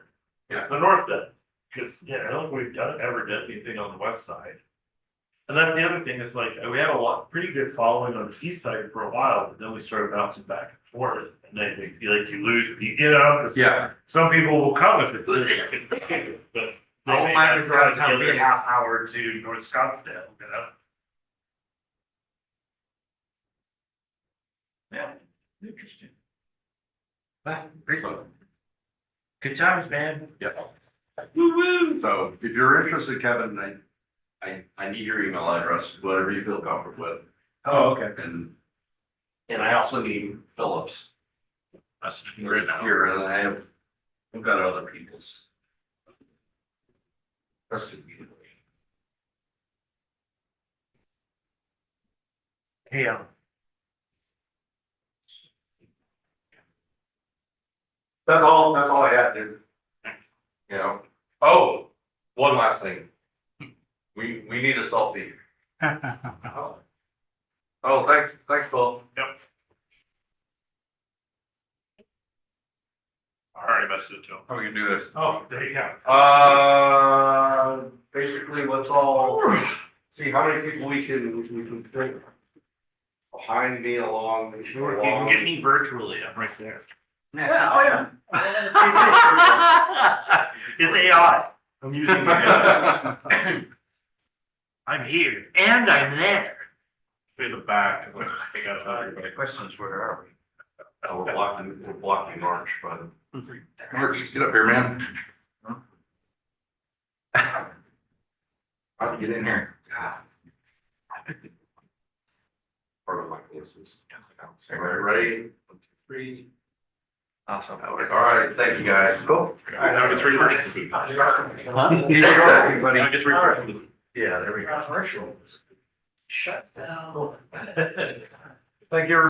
Yeah. It's the North then, because, I don't think we've ever done anything on the West side. And that's the other thing, it's like, we had a pretty good following on the East side for a while, but then we started bouncing back and forth, and then they feel like you lose people, 'cause yeah, some people will come if it's but they All may mine not is drive downtown the other Phoenix. half hour to North Scottsdale, Yeah, interesting. so, Good times, man. yeah. So if you're interested, Kevin, I need your email address, whatever you feel comfortable with. Oh, okay. And I also need Phillips. That's right now. Here, and I've got other people's. Hey, That's all I had, dude. Oh, one last thing. We need a selfie. Oh, thanks, Bill. Yep. I already messaged it to him. How we can do this? Oh, there you go. Basically, let's all see how many people we can fit behind me along. You can get me virtually, I'm right there. Yeah, It's AI. I'm using AI. I'm here and I'm there. In the back. I got everybody. Questions, where are we? We're blocking March, but. Mark, get up here, man. How do you get in here? Part of my places. All right, ready? 1, 2, 3. Awesome. All right, thank you guys. Cool. Now it's reversed. Everybody. Now it's reversed. Yeah, there we go. Commercial. Shut down. Thank you.